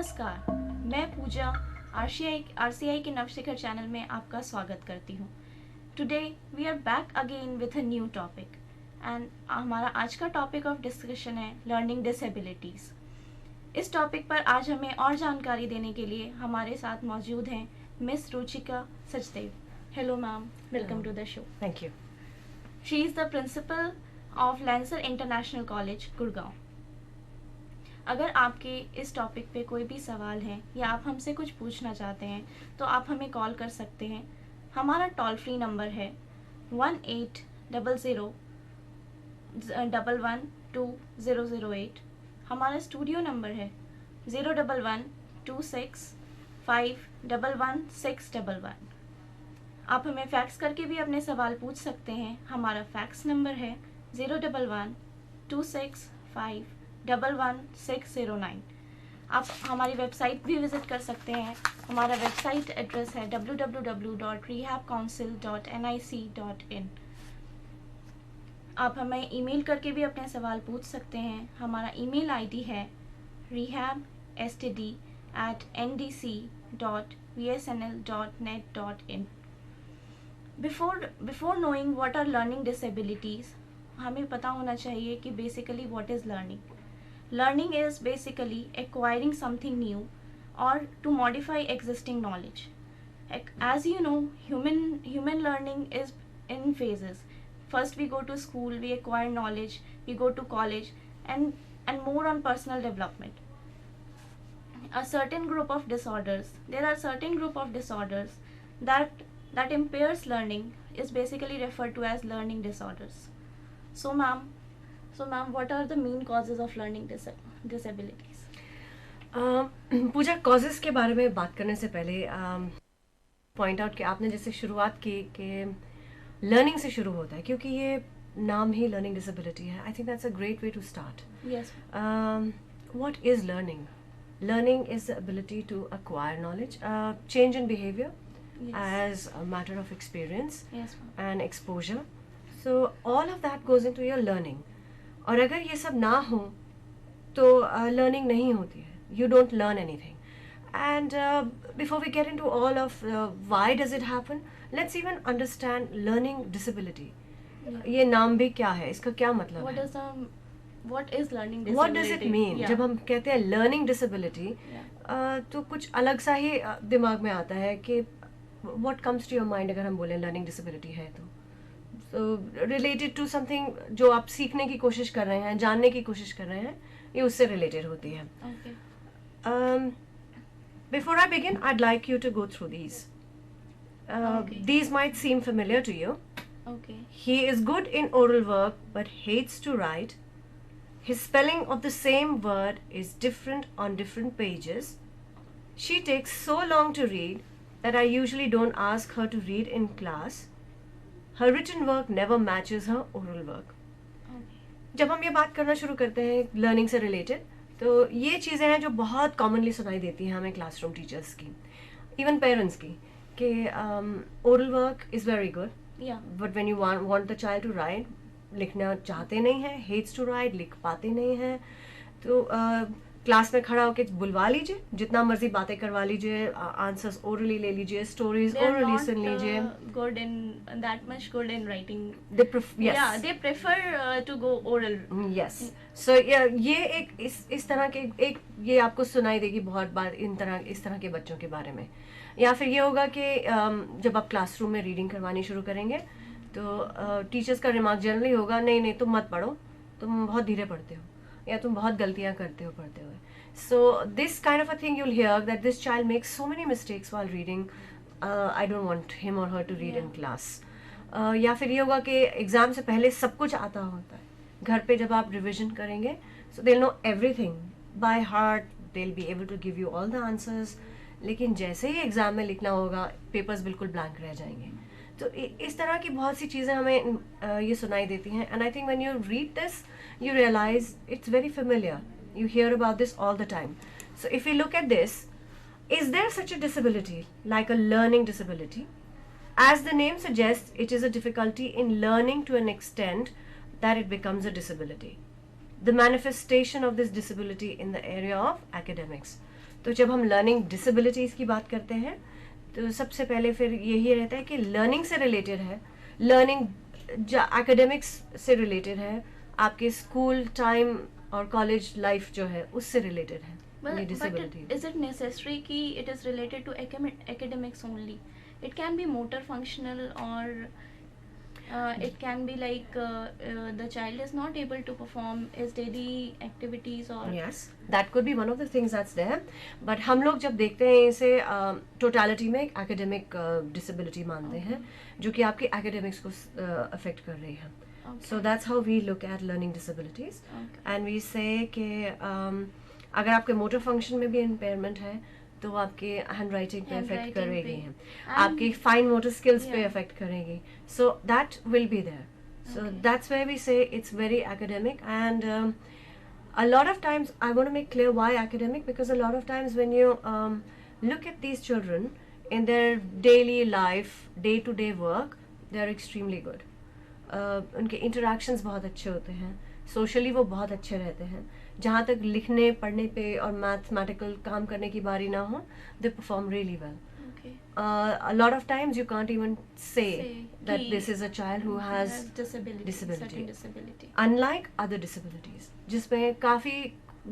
नमस्कार, मैं पूजा आरसीआई के नवशिखर चैनल में आपका स्वागत करती हूँ। Today we are back again with a new topic and हमारा आज का टॉपिक ऑफ डिस्कशन है लर्निंग डिसेबिलिटीज़। इस टॉपिक पर आज हमें और जानकारी देने के लिए हमारे साथ मौजूद हैं miss Ruchika Sachdev. Hello ma'am, welcome to the show. Thank you. She is the principal of Lancer International College Gurgaon. अगर आपके इस टॉपिक पे कोई भी सवाल है या आप हमसे कुछ पूछना चाहते हैं तो आप हमें कॉल कर सकते हैं। हमारा टोल फ्री नंबर है 1800112008। हमारा स्टूडियो नंबर है 01126511611। आप हमें फैक्स करके भी अपने सवाल पूछ सकते हैं। हमारा फैक्स नंबर है 01126511609। आप हमारी वेबसाइट भी विज़िट कर सकते हैं। हमारा वेबसाइट एड्रेस है www.rehabcouncil.nic.in। आप हमें ईमेल करके भी अपने सवाल पूछ सकते हैं। हमारा ईमेल आईडी है rehabstd@ndc.vsnl.net.in। Before knowing what are learning disabilities, हमें पता होना चाहिए कि basically what is learning. Learning is basically acquiring something new or to modify existing knowledge. As you know, human learning is in phases. First we go to school, we acquire knowledge, we go to college, and more on personal development. There are certain group of disorders that impairs learning is basically referred to as learning disorders. So ma'am, what are the main causes of learning disabilities? Pooja, causes के बारे में बात करने से पहले point out कि आपने जैसे शुरुआत की कि लर्निंग से शुरू होता है, क्योंकि ये नाम ही लर्निंग डिसेबिलिटी है। I think that's a great way to start. Yes. What is learning? Learning is the ability to acquire knowledge, change in behavior Yes. as a matter of experience Yes, ma'am. and exposure. So all of that goes into your learning. और अगर ये सब ना हो तो learning नहीं होती है. You don't learn anything. And before we get into all of why does it happen, let's even understand learning disability. Yeah. ये नाम भी क्या है, इसका क्या मतलब है? What is learning disability? What does it mean? Yeah. जब हम कहते हैं learning disability, Yeah. तो कुछ अलग सा ही दिमाग में आता है कि what comes to your mind अगर हम बोलें learning disability है तो related to something जो आप सीखने की कोशिश कर रहे हैं, जानने की कोशिश कर रहे हैं, ये उससे related होती है. Okay. Before I begin, I'd like you to go through these. Okay. These might seem familiar to you. Okay. He is good in oral work but hates to write. His spelling of the same word is different on different pages. She takes so long to read that I usually don't ask her to read in class. Her written work never matches her oral work. Okay. जब हम ये बात करना शुरू करते हैं learning से related, तो ये चीज़ें हैं जो बहुत कॉमनली सुनाई देती हैं हमें क्लासरूम टीचर्स की, इवन पेरेंट्स की, कि oral work is very good, Yeah. But when you want the child to write, लिखना चाहते नहीं हैं, हेट्स टू राइट, लिख पाते नहीं हैं, तो क्लास में खड़ा होकर बुलवा लीजिए, जितना मर्जी बातें करवा लीजिए, आंसर्स ओरली ले लीजिए, stories They are orally not सुन लीजिए. good in that much good in writing. Yes. Yeah, they prefer to go oral. Yes. So ये एक इस तरह के एक ये आपको सुनाई देगी बहुत बार इस तरह के बच्चों के बारे में. या फिर ये होगा कि जब आप क्लासरूम में रीडिंग करवानी शुरू करेंगे तो टीचर्स का रिमार्क जनरली होगा, नहीं तुम मत पढ़ो, तुम बहुत धीरे पढ़ते हो, या तुम बहुत गलतियां करते हो पढ़ते हुए. So this kind of a thing you will hear that this child makes so many mistakes while reading. I don't want him or her to read in class. या फिर ये होगा कि एग्जाम से पहले सब कुछ आता होता है. घर पे जब आप रिविजन करेंगे, so they will know everything by heart, they will be able to give you all the answers. लेकिन जैसे ही एग्जाम में लिखना होगा, पेपर्स बिल्कुल ब्लैंक रह जाएंगे. तो इस तरह की बहुत सी चीज़ें हमें ये सुनाई देती हैं. And I think when you read this you realize it's very familiar. You hear about this all the time. So if we look at this, is there such a disability like a learning disability? As the name suggests, it is a difficulty in learning to an extent that it becomes a disability. The manifestation of this disability in the area of academics. तो जब हम learning disabilities की बात करते हैं तो सबसे पहले फिर यही रहता है कि लर्निंग से रिलेटेड है, लर्निंग एकेडमिक्स से रिलेटेड है, आपके स्कूल टाइम और कॉलेज लाइफ जो है उससे रिलेटेड है ये disability. But is it necessary कि it is related to academics only? It can be motor functional, or it can be like the child is not able to perform his daily activities, or Yes, that could be one of the things that's there. But हम लोग जब देखते हैं इसे totality में एक academic disability मानते हैं जो कि आपके एकेडमिक्स को अफेक्ट कर रही है. So that's how we look at learning disabilities. And we say कि अगर आपके मोटर फंक्शन में भी इम्पेयरमेंट है तो वो आपके हैंड राइटिंग पे अफेक्ट करेगी, आपकी फाइन मोटर स्किल्स पे अफेक्ट करेगी. So that will be there. So that's where we say it's very academic, and a lot of times I want to make clear why academic, because a lot of times when you look at these children in their daily life, day-to-day work, they are extremely good. उनके interactions बहुत अच्छे होते हैं, socially वो बहुत अच्छे रहते हैं. जहाँ तक लिखने पढ़ने पे और मैथमेटिकल काम करने की बारी ना हो, they perform really well. A lot of times you can't even say that this is a child who has disability. Unlike other disabilities, जिसमें काफ़ी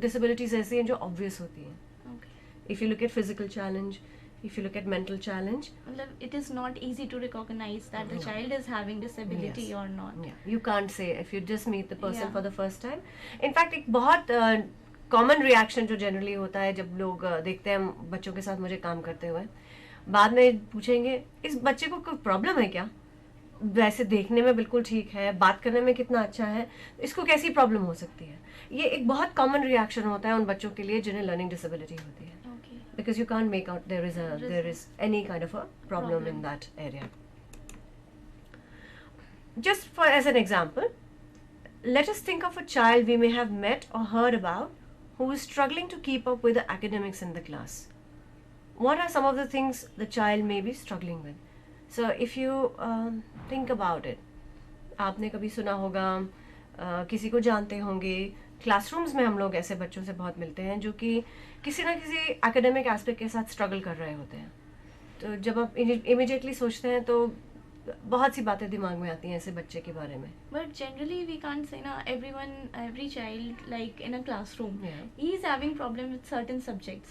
disabilities ऐसी हैं जो obvious होती हैं. If you look at physical challenge, if you look at mental challenge, it is not easy to recognize that the child is having disability or not. Yeah, you can't say if you just meet the person for the first time. In fact, एक बहुत common reaction जो generally होता है जब लोग देखते हैं बच्चों के साथ मुझे काम करते हुए, बाद में पूछेंगे इस बच्चे को कोई प्रॉब्लम है क्या, वैसे देखने में बिल्कुल ठीक है, बात करने में कितना अच्छा है, इसको कैसी प्रॉब्लम हो सकती है. ये एक बहुत कॉमन रिएक्शन होता है उन बच्चों के लिए जिन्हें लर्निंग डिसेबिलिटी होती है. Because you can't make out there is any kind of a problem in that area. Just for as an example, let us think of a child we may have met or heard about who is struggling to keep up with the academics in the class. What are some of the things the child may be struggling with? So if you think about it, आपने कभी सुना होगा, किसी को जानते होंगे, classrooms में हम लोग ऐसे बच्चों से बहुत मिलते हैं जो कि किसी ना किसी एकेडमिक एस्पेक्ट के साथ स्ट्रगल कर रहे होते हैं. तो जब आप इमीडिएटली सोचते हैं तो बहुत सी बातें दिमाग में आती हैं ऐसे बच्चे के बारे में. But generally we can't say na every child like in a classroom he is having problem with certain subjects.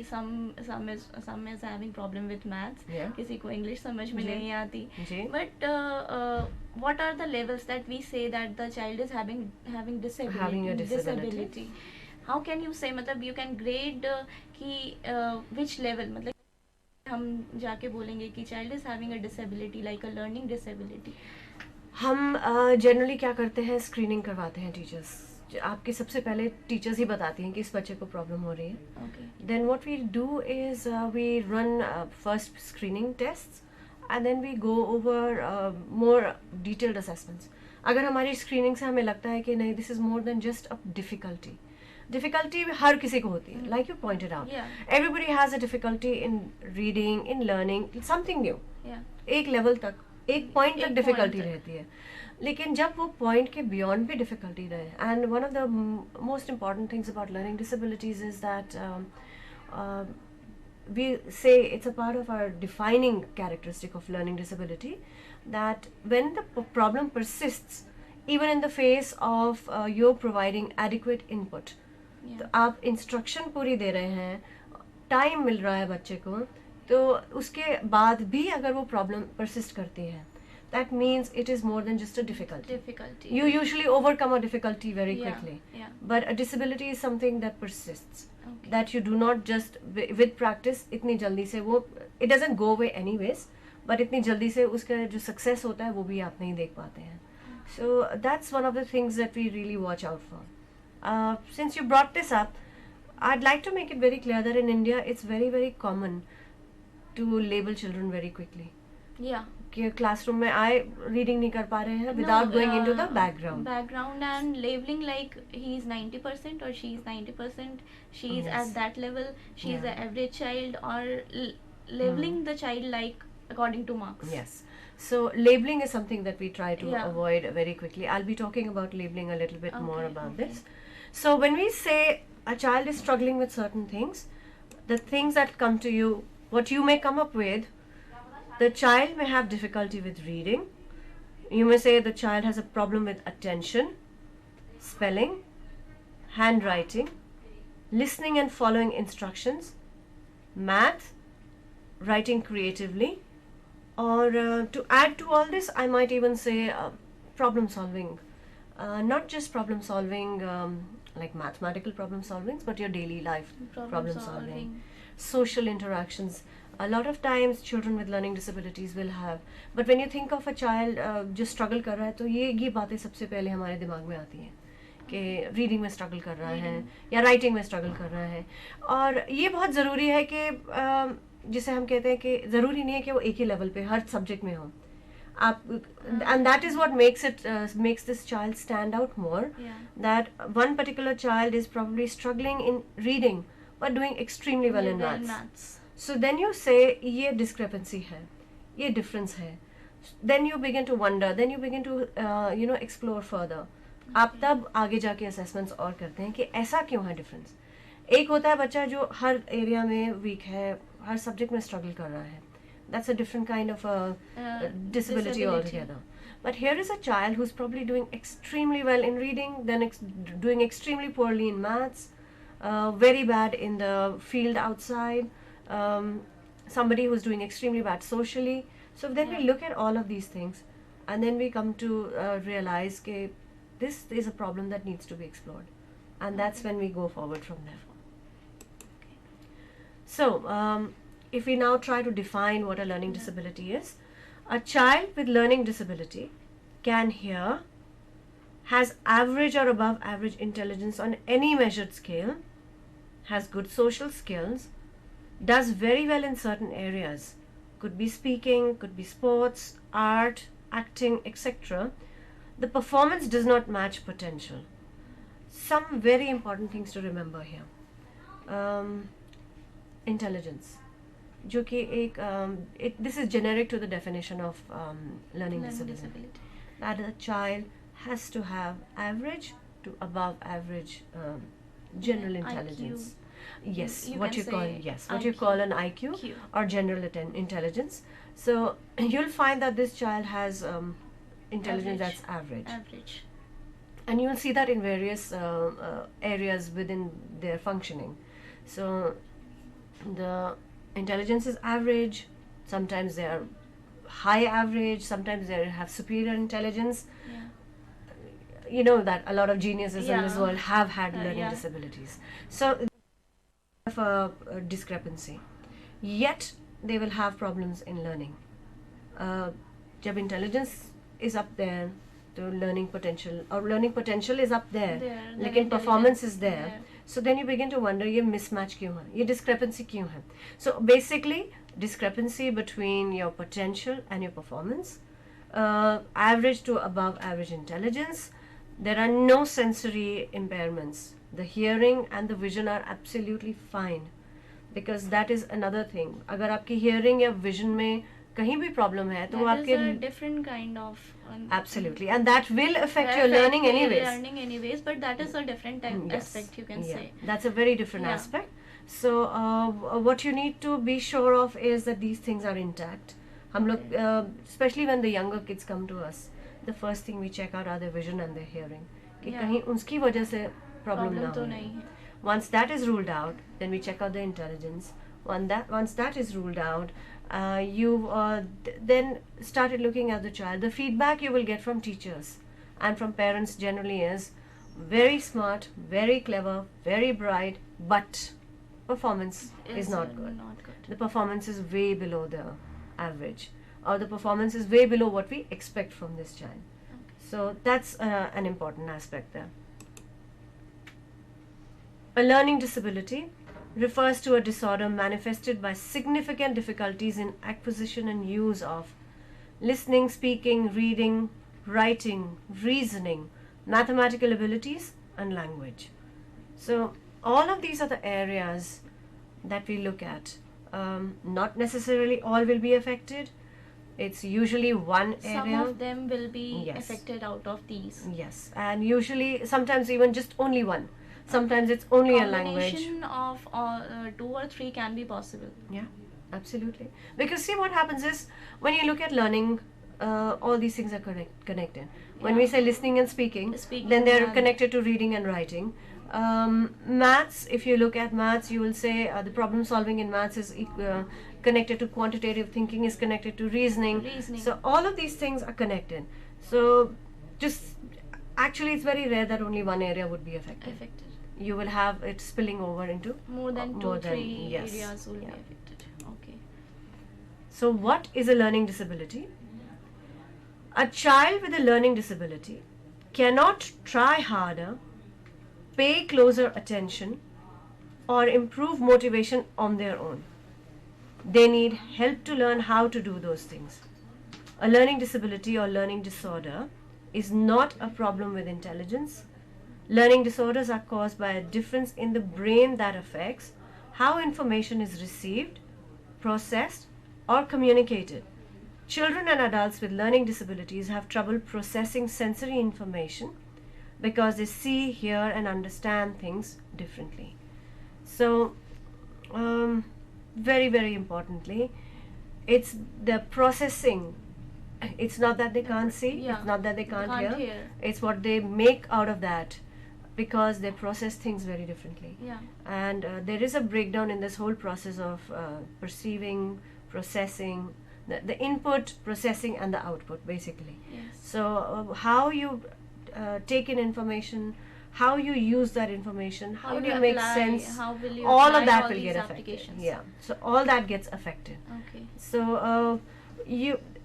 Some is having problem with maths, किसी को English समझ में नहीं आती. But what are the levels that we say that the child is having disability? How can you say, मतलब you can grade कि which level, मतलब हम जाके बोलेंगे कि child is having a disability like a learning disability. हम generally क्या करते हैं, स्क्रीनिंग करवाते हैं टीचर्स. आपके सबसे पहले टीचर्स ही बताती हैं कि इस बच्चे को प्रॉब्लम हो रही है. Then what we do is we run first screening tests and then we go over more detailed assessments. अगर हमारी स्क्रीनिंग से हमें लगता है कि नहीं, this is more than just a difficulty हर किसी को होती है. Like you pointed out, everybody has a difficulty in reading, in learning something new. एक लेवल तक, एक पॉइंट तक डिफिकल्टी रहती है, लेकिन जब वो पॉइंट के बियॉन्ड भी डिफिकल्टी रहे. And one of the most important things about learning disabilities is that we say it's a part of our defining characteristic of learning disability that when the problem persists even in the face of you're providing adequate input, तो आप instruction पूरी दे रहे हैं, time मिल रहा है बच्चे को, तो उसके बाद भी अगर वो प्रॉब्लम परसिस्ट करती है, that means it is more than just a difficulty. You usually overcome a difficulty very quickly. But a disability is something that persists. That you do not just with practice इतनी जल्दी से वो it doesn't go away anyways, but इतनी जल्दी से उसका जो success होता है वो भी आप नहीं देख पाते हैं. So that's one of the things that we really watch out for. Since you brought this up, I'd like to make it very clear that in India it's very very common to label children very quickly. कि classroom में आए, reading नहीं कर पा रहे हैं without going into the background and labeling like he is 90% or she is 90%, she is at that level, she is an average child, or labeling the child like according to marks. Yes. So labeling is something that we try to avoid very quickly. I'll be talking about labeling a little bit more about this. So when we say a child is struggling with certain things, the things that come to you, what you may come up with, the child may have difficulty with reading. You may say the child has a problem with attention, spelling, handwriting, listening and following instructions, math, writing creatively, or to add to all this, I might even say problem solving. Not just problem solving like mathematical problem solvings, but your daily life problem solving, social interactions. A lot of times children with learning disabilities will have, but when you think of a child जो struggle कर रहा है, तो ये बातें सबसे पहले हमारे दिमाग में आती हैं कि रीडिंग में स्ट्रगल कर रहा है या राइटिंग में स्ट्रगल कर रहा है. और ये बहुत ज़रूरी है कि जिसे हम कहते हैं कि ज़रूरी नहीं है कि वो एक ही लेवल पे हर सब्जेक्ट में हो आप, and that is what makes this child stand out more. That one particular child is probably struggling in reading but doing extremely well in maths. So then you say ये discrepancy है, ये difference है. Then you begin to wonder, then you begin to explore further. आप तब आगे जाके assessments और करते हैं कि ऐसा क्यों है difference. एक होता है बच्चा जो हर एरिया में वीक है, हर सब्जेक्ट में स्ट्रगल कर रहा है. That's a different kind of a disability altogether. But here is a child who's probably doing extremely well in reading, then doing extremely poorly in maths, very bad in the field outside, somebody who's doing extremely bad socially. So then we look at all of these things, and then we come to realize that this is a problem that needs to be explored, and that's when we go forward from there. So if we now try to define what a learning disability is, a child with learning disability can hear, has average or above average intelligence on any measured scale, has good social skills, does very well in certain areas, could be speaking, could be sports, art, acting, etc. The performance does not match potential. Some very important things to remember here. Intelligence, जो कि एक this is generic to the definition of learning disability. That a child has to have average to above average general intelligence. IQ. Yes, you what can you call say what you call an IQ or general intelligence. So you'll find that this child has intelligence that's average, and you'll see that in various areas within their functioning. So the intelligence is average, sometimes they are high average, sometimes they have superior intelligence. You know that a lot of geniuses in this world have had learning disabilities. So they have a discrepancy, yet they will have problems in learning. जब intelligence is up there, तो learning potential is up there, लेकिन performance is there. So then you begin to wonder ये mismatch क्यों है, ये discrepancy क्यों है. So basically discrepancy between your potential and your performance, average to above average intelligence. There are no sensory impairments. The hearing and the vision are absolutely fine, because that is another thing. अगर आपकी hearing या vision में कहीं भी problem है तो वो आपके different kind of absolutely, and that will affect your learning anyways. But that is a different aspect, you can say. That's a very different aspect. So what you need to be sure of is that these things are intact. हम लोग especially when the younger kids come to us, the first thing we check out are their vision and their hearing, कि कहीं उसकी वजह से problem ना हो. Once that is ruled out, then we check out the intelligence. Once that is ruled out, you then started looking at the child. The feedback you will get from teachers and from parents generally is very smart, very clever, very bright, but performance is not good. The performance is way below the average, or the performance is way below what we expect from this child. So that's an important aspect there. A learning disability refers to a disorder manifested by significant difficulties in acquisition and use of listening, speaking, reading, writing, reasoning, mathematical abilities, and language. So all of these are the areas that we look at. Not necessarily all will be affected. It's usually one area. Some of them will be affected out of these. Yes, and usually sometimes even just only one. sometimes it's only a language. Combination of 2 or 3 can be possible. Yeah, absolutely. Because see, what happens is when you look at learning, all these things are connected. When we Yeah. say listening and speaking, Speaking then they're and- connected to reading and writing. Maths, if you look at maths, you will say the problem solving in maths is connected to quantitative thinking, is connected to reasoning. Reasoning. So all of these things are connected. So just actually, it's very rare that only one area would be affected. You will have it spilling over into More than two, more than- 3 yes, areas will yeah. be affected. Okay. So, what is a learning disability? A child with a learning disability cannot try harder, pay closer attention, or improve motivation on their own. They need help to learn how to do those things. A learning disability or learning disorder is not a problem with intelligence. Learning disorders are caused by a difference in the brain that affects how information is received, processed, or communicated. Children and adults with learning disabilities have trouble processing sensory information because they see, hear, and understand things differently. So, very, very importantly, it's the processing. It's not that they can't see, Yeah. it's not that they can't, Can't hear. hear. It's what they make out of that because they process things very differently. Yeah. And there is a breakdown in this whole process of perceiving, processing, the input, processing, and the output, basically. Yes. So, how you take in information, how you use that information, how do you make apply, sense, how will you all apply of that all will these get affected. applications? Yeah, so all that gets affected. Okay. So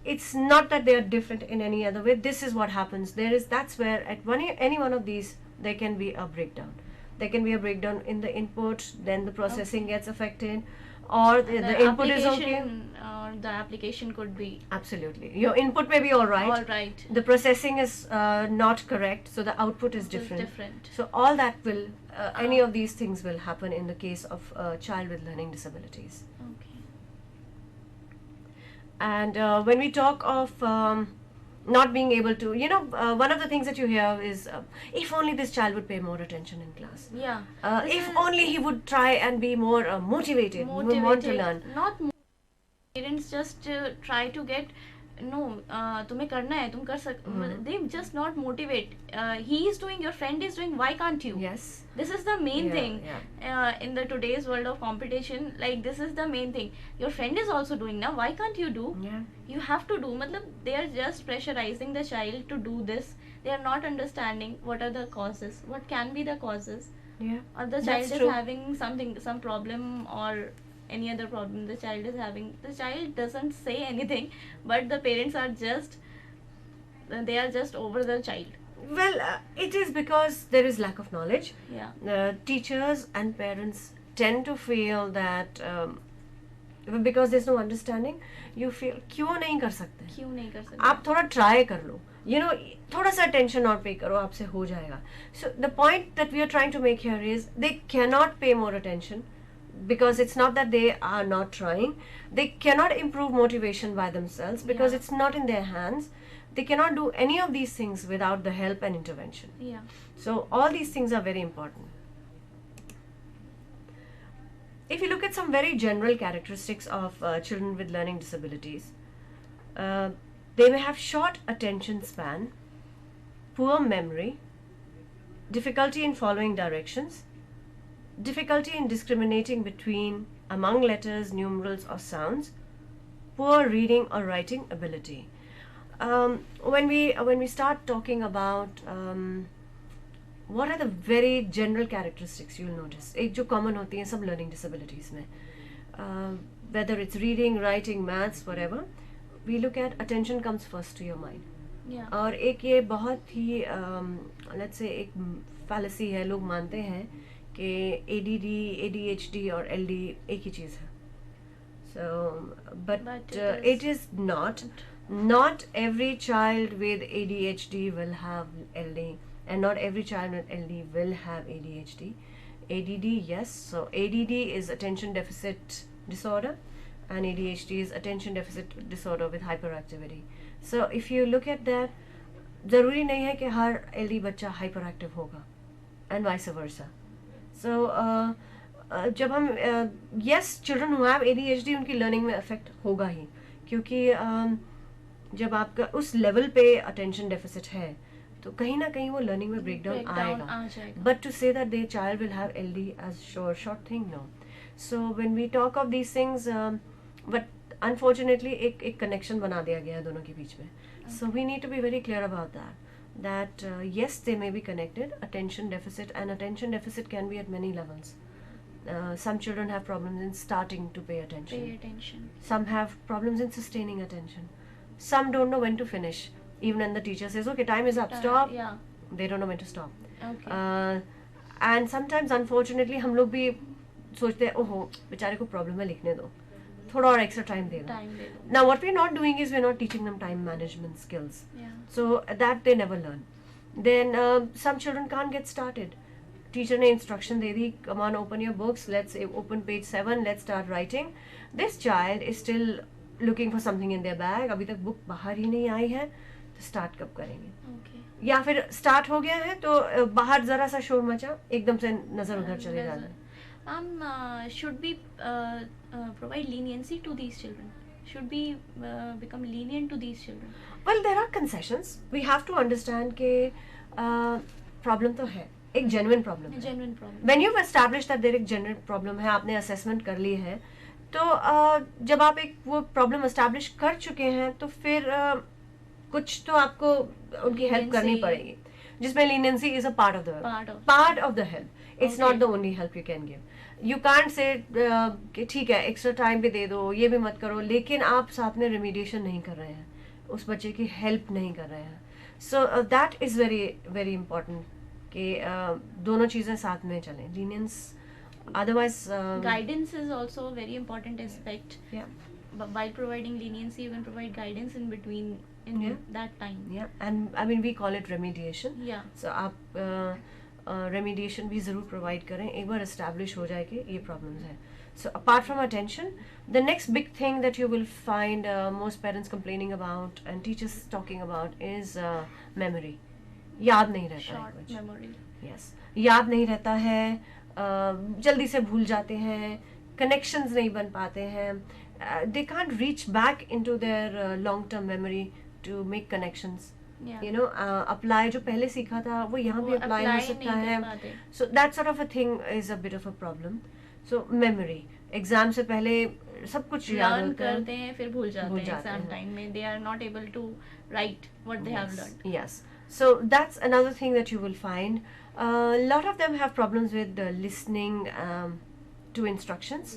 it's not that they are different in any other way. This is what happens. That's where at any one of these there can be a breakdown. There can be a breakdown in the input, then the processing gets affected, or the input is okay. The application could be Absolutely, your input may be all right. all right. The processing is not correct, so the output is It is different. different. So all that will, any of these things will happen in the case of a child with learning disabilities. Okay. And when we talk of not being able to, one of the things that you hear is, if only this child would pay more attention in class. Yeah. This If is only he would try and be more motivated, he would want to learn. Not parents just try to get no तुम्हें करना है तुम कर सक they just not motivate. He is doing, your friend is doing, why can't you? Yes. This is the main Yeah, thing. yeah. In the today's world of competition, like this is the main thing. Your friend is also doing, now why can't you do? Yeah. You have to do. Matlab, they are just pressurizing the child to do this. They are not understanding what are the causes, what can be the causes, Yeah. or the That's child is true. having some problem or any other problem the child is having. The child doesn't say anything, but the parents are just, they are just over the child. Well, it is because there is lack of knowledge. Yeah. Teachers and parents tend to feel that because there's no understanding, you feel क्यों नहीं कर सकते? क्यों नहीं कर सकते? आप थोड़ा try कर लो. थोड़ा सा attention और pay करो, आपसे हो जाएगा. So the point that we are trying to make here is they cannot pay more attention because it's not that they are not trying. They cannot improve motivation by themselves because Yeah. it's not in their hands. They cannot do any of these things without the help and intervention. Yeah. So all these things are very important. If you look at some very general characteristics of children with learning disabilities, they may have short attention span, poor memory, difficulty in following directions, difficulty in discriminating among letters, numerals, or sounds, poor reading or writing ability. When we start talking about what are the very general characteristics, you'll notice एक जो common होती हैं सब learning disabilities में, whether it's reading, writing, maths, whatever, we look at attention comes first to your mind. Yeah. और एक ये बहुत ही let's say एक fallacy है, लोग मानते हैं कि ADD, ADHD और LD एक ही चीज़ है. So, but it is not. Not every child with ADHD will have LD, and not every child with LD will have ADHD. ADD, yes. So ADD is attention deficit disorder, and ADHD is attention deficit disorder with hyperactivity. So if you look at that, ज़रूरी नहीं है कि हर LD बच्चा hyperactive होगा, and vice versa. सो जब हम yes, children who have ADHD उनकी learning में इफेक्ट होगा ही, क्योंकि जब आपका उस लेवल पे अटेंशन डेफिसिट है तो कहीं ना कहीं वो लर्निंग में ब्रेकडाउन आएगा. आ जाएगा. But to say that their child will have LD as short thing, no. So when we talk of these things, but unfortunately एक कनेक्शन बना दिया गया है दोनों के बीच में. So we need to be very clear about that yes, they may be connected, attention deficit, and attention deficit can be at many levels. Some children have problems in starting to pay attention. Some have problems in sustaining attention. Some don't know when to finish. Even when the teacher says, okay, time is up, stop. Yeah. They don't know when to stop. Okay. And sometimes unfortunately हम लोग भी सोचते हैं, ओहो बेचारे को problem है, लिखने दो, थोड़ा और एक्स्ट्रा टाइम दे दो. Now what we're not doing is we're not teaching them time management skills. Yeah. So that they never learn. Then some children can't get started. Teacher ने instruction they the, come on, open your books, let's open page 7, let's start writing. This child is still looking for something in their bag. अभी तक book बाहर ही नहीं आई है, तो start कब करेंगे? Okay. या फिर स्टार्ट हो गया है तो बाहर जरा सा शोर मचा, एकदम से नजर उधर चले जाना. Should we provide leniency to these children? Should we become lenient to these children? Well, there are concessions. We have to understand कि प्रॉब्लम तो है, एक जेन्युइन प्रॉब्लम है. Genuine problem. When you've established that there एक genuine problem है, आपने assessment कर ली है, तो जब आप एक वो प्रॉब्लम एस्टैब्लिश कर चुके हैं तो फिर कुछ तो आपको उनकी हेल्प करनी पड़ेगी, जिसमें leniency is a part of the help. It's not the only help you can give. You can't say कि ठीक है एक्स्ट्रा टाइम भी दे दो, ये भी मत करो, लेकिन आप साथ में रेमिडिएशन नहीं कर रहे हैं, उस बच्चे की हेल्प नहीं कर रहे हैं. So that is very very important कि दोनों चीजें साथ में चलें. Lenience, otherwise Guidance is also a very important aspect. Yeah. But while providing leniency, you can provide guidance in between in Yeah. that time. Yeah, and I mean we call it remediation. Yeah. So आप remediation भी ज़रूर provide करें एक बार establish हो जाए कि ये problems हैं. So apart from attention, the next big thing that you will find most parents complaining about and teachers talking about is memory. याद नहीं रहता है Short कुछ. memory. Yes, याद नहीं रहता है, जल्दी से भूल जाते हैं, connections नहीं बन पाते हैं. They can't reach back into their long-term memory to make connections. Yeah. You know, apply जो पहले सीखा था वो यहाँ भी वो apply हो apply सकता नहीं है. कर पाते. So that sort of a thing is a bit of a problem. So memory, exam से पहले सब कुछ याद Learn होता है. करते हैं फिर भूल जाते हैं जाते exam हैं. time में. They are not able to write what they have learned. Yes. So that's another thing that you will find. A lot of them have problems with listening to instructions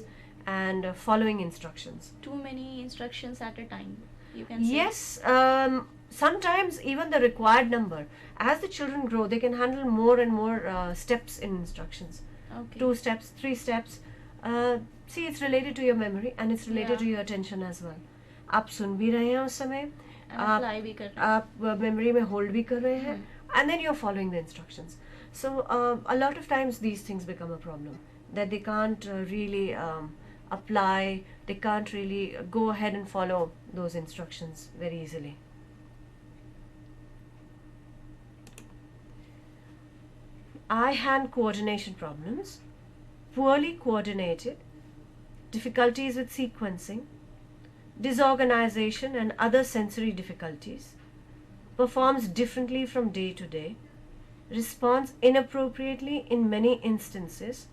and following instructions. Too many instructions at a time, you can say. Yes, sometimes even the required number. As the children grow, they can handle more and more steps in instructions. Okay. 2 steps, 3 steps. See, it's related to your memory and it's related to Yeah. your attention as well. आप सुन भी रहे हैं उस समय, And apply भी कर रहे हैं. आप मेमोरी में होल्ड भी कर रहे हैं, and then you're following the instructions. So a lot of times these things become a problem, that they can't really apply, they can't really go ahead and follow those instructions very easily. Eye-hand coordination problems, poorly coordinated, difficulties with sequencing, disorganization and other sensory difficulties, performs differently from day to day, responds inappropriately in many instances,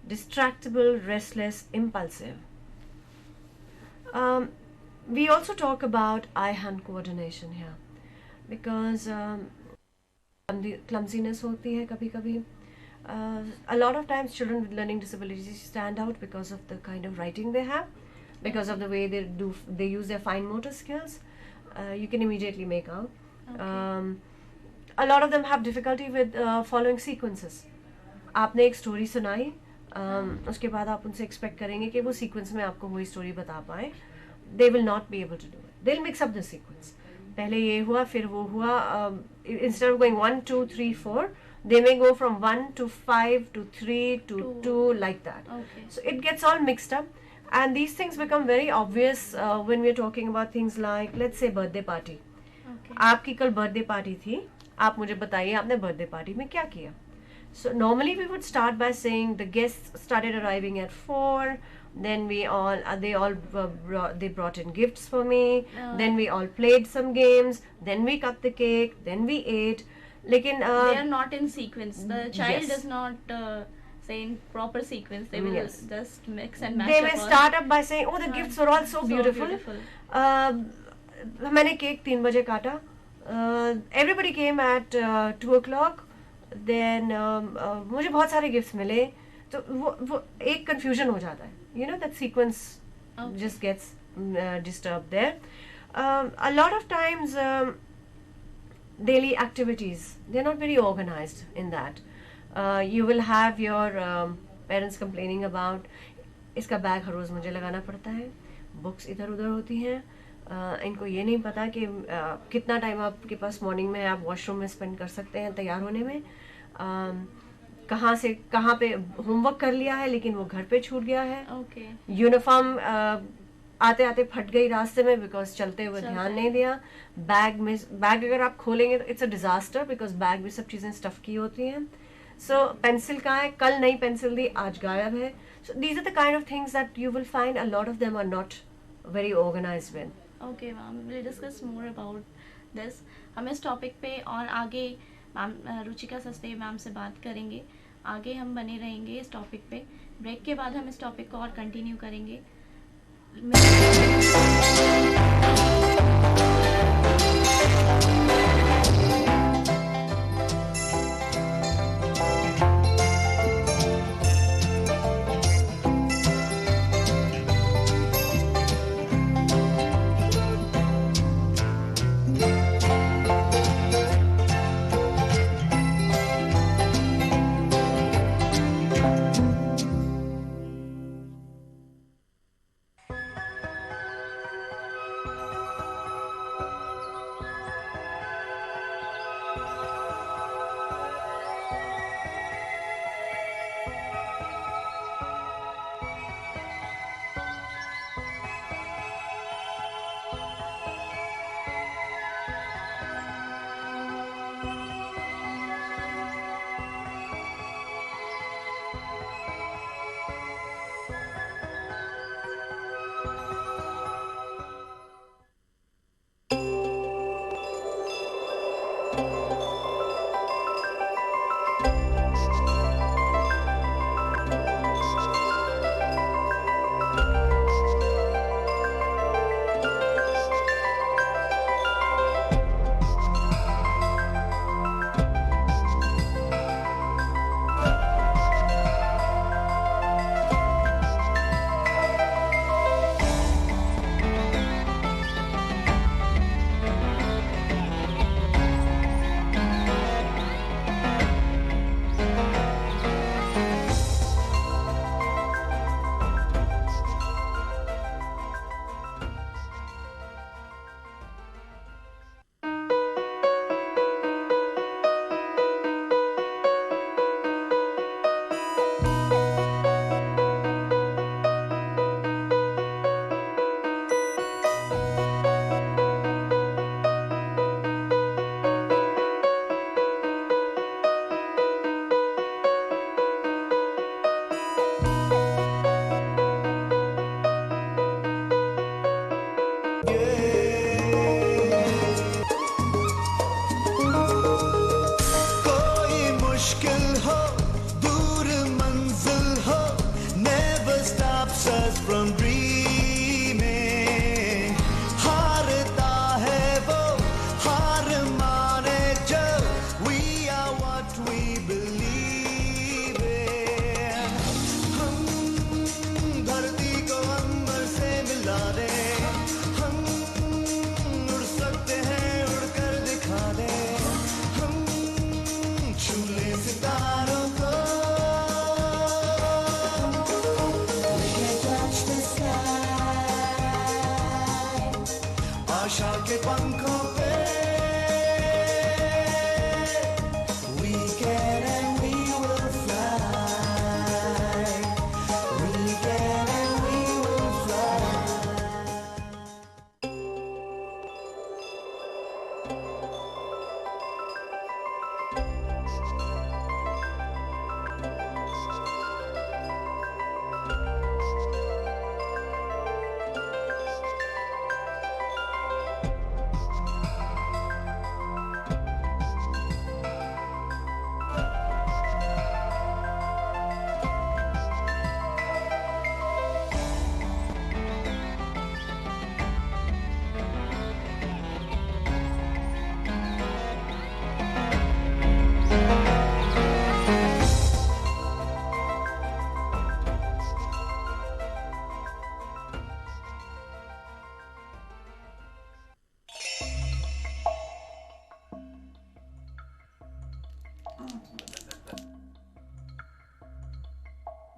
distractible, restless, impulsive. We also talk about eye-hand coordination here because clumsiness होती है कभी कभी. A lot of times children with learning disabilities stand out because of the kind of writing they have, because of the way they use their fine motor skills. You can immediately make out. Okay. A lot of them have difficulty with following sequences. आपने एक story सुनाई, उसके बाद आप उनसे expect करेंगे कि वो सीक्वेंस में आपको वही स्टोरी बता पाए. They will not be able to do it. They'll mix up the sequence. पहले ये हुआ फिर वो हुआ. Instead of going 1, 2, 3, 4, they may go from 1 to 5 to 3 to 2 like that. Okay. So it gets all mixed up. And these things become very obvious when we're talking about things like, let's say, birthday party. Okay. आपकी कल birthday party थी, आप मुझे बताइए आपने birthday party में क्या किया. So normally we would start by saying the guests started arriving at 4. Then we all they brought in gifts for me. Then we all played some games. Then we cut the cake. Then we ate. लेकिन they are not in sequence. The child yes. does not say in proper sequence. They will Yes. just mix and match They up will all. start up by saying, "Oh, the gifts are all so beautiful." मैंने cake 3 बजे काटा. Everybody came at 2 o'clock. Then मुझे बहुत सारे gifts मिले. तो वो एक कंफ्यूजन हो जाता है. You know, that sequence just gets disturbed there. A lot of times daily activities, they're not very organized in that. You will have your parents complaining about इसका बैग हर रोज़ मुझे लगाना पड़ता है, बुक्स इधर उधर होती हैं, इनको ये नहीं पता कि कितना टाइम आपके पास मॉर्निंग में आप वॉशरूम में स्पेंड कर सकते हैं तैयार होने में, कहाँ से कहाँ पे होमवर्क कर लिया है लेकिन वो घर पे छूट गया है, यूनिफॉर्म आते आते फट गई रास्ते में बिकॉज चलते हुए ध्यान नहीं दिया, बैग अगर आप खोलेंगे तो it's a disaster because bag में सब चीज़ें स्टफ की होती हैं. सो पेंसिल कहाँ है, कल नई पेंसिल दी आज गायब है. So these are the kind of things that you will find a lot of them are not very organized with. Okay ma'am, we'll discuss more about this. हम इस टॉपिक पे और आगे मैम रुचिका सचदेव मैम से बात करेंगे. आगे हम बने रहेंगे इस टॉपिक पे. ब्रेक के बाद हम इस टॉपिक को और कंटिन्यू करेंगे.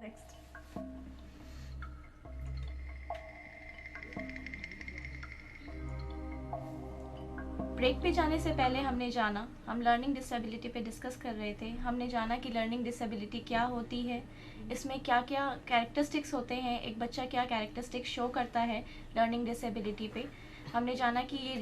Next. ब्रेक पे जाने से पहले हमने जाना, हम लर्निंग डिसेबिलिटी पे डिस्कस कर रहे थे, हमने जाना कि लर्निंग डिसेबिलिटी क्या होती है, इसमें क्या क्या कैरेक्टरिस्टिक्स होते हैं, एक बच्चा क्या कैरेक्टरिस्टिक्स शो करता है लर्निंग डिसेबिलिटी पे। हमने जाना कि ये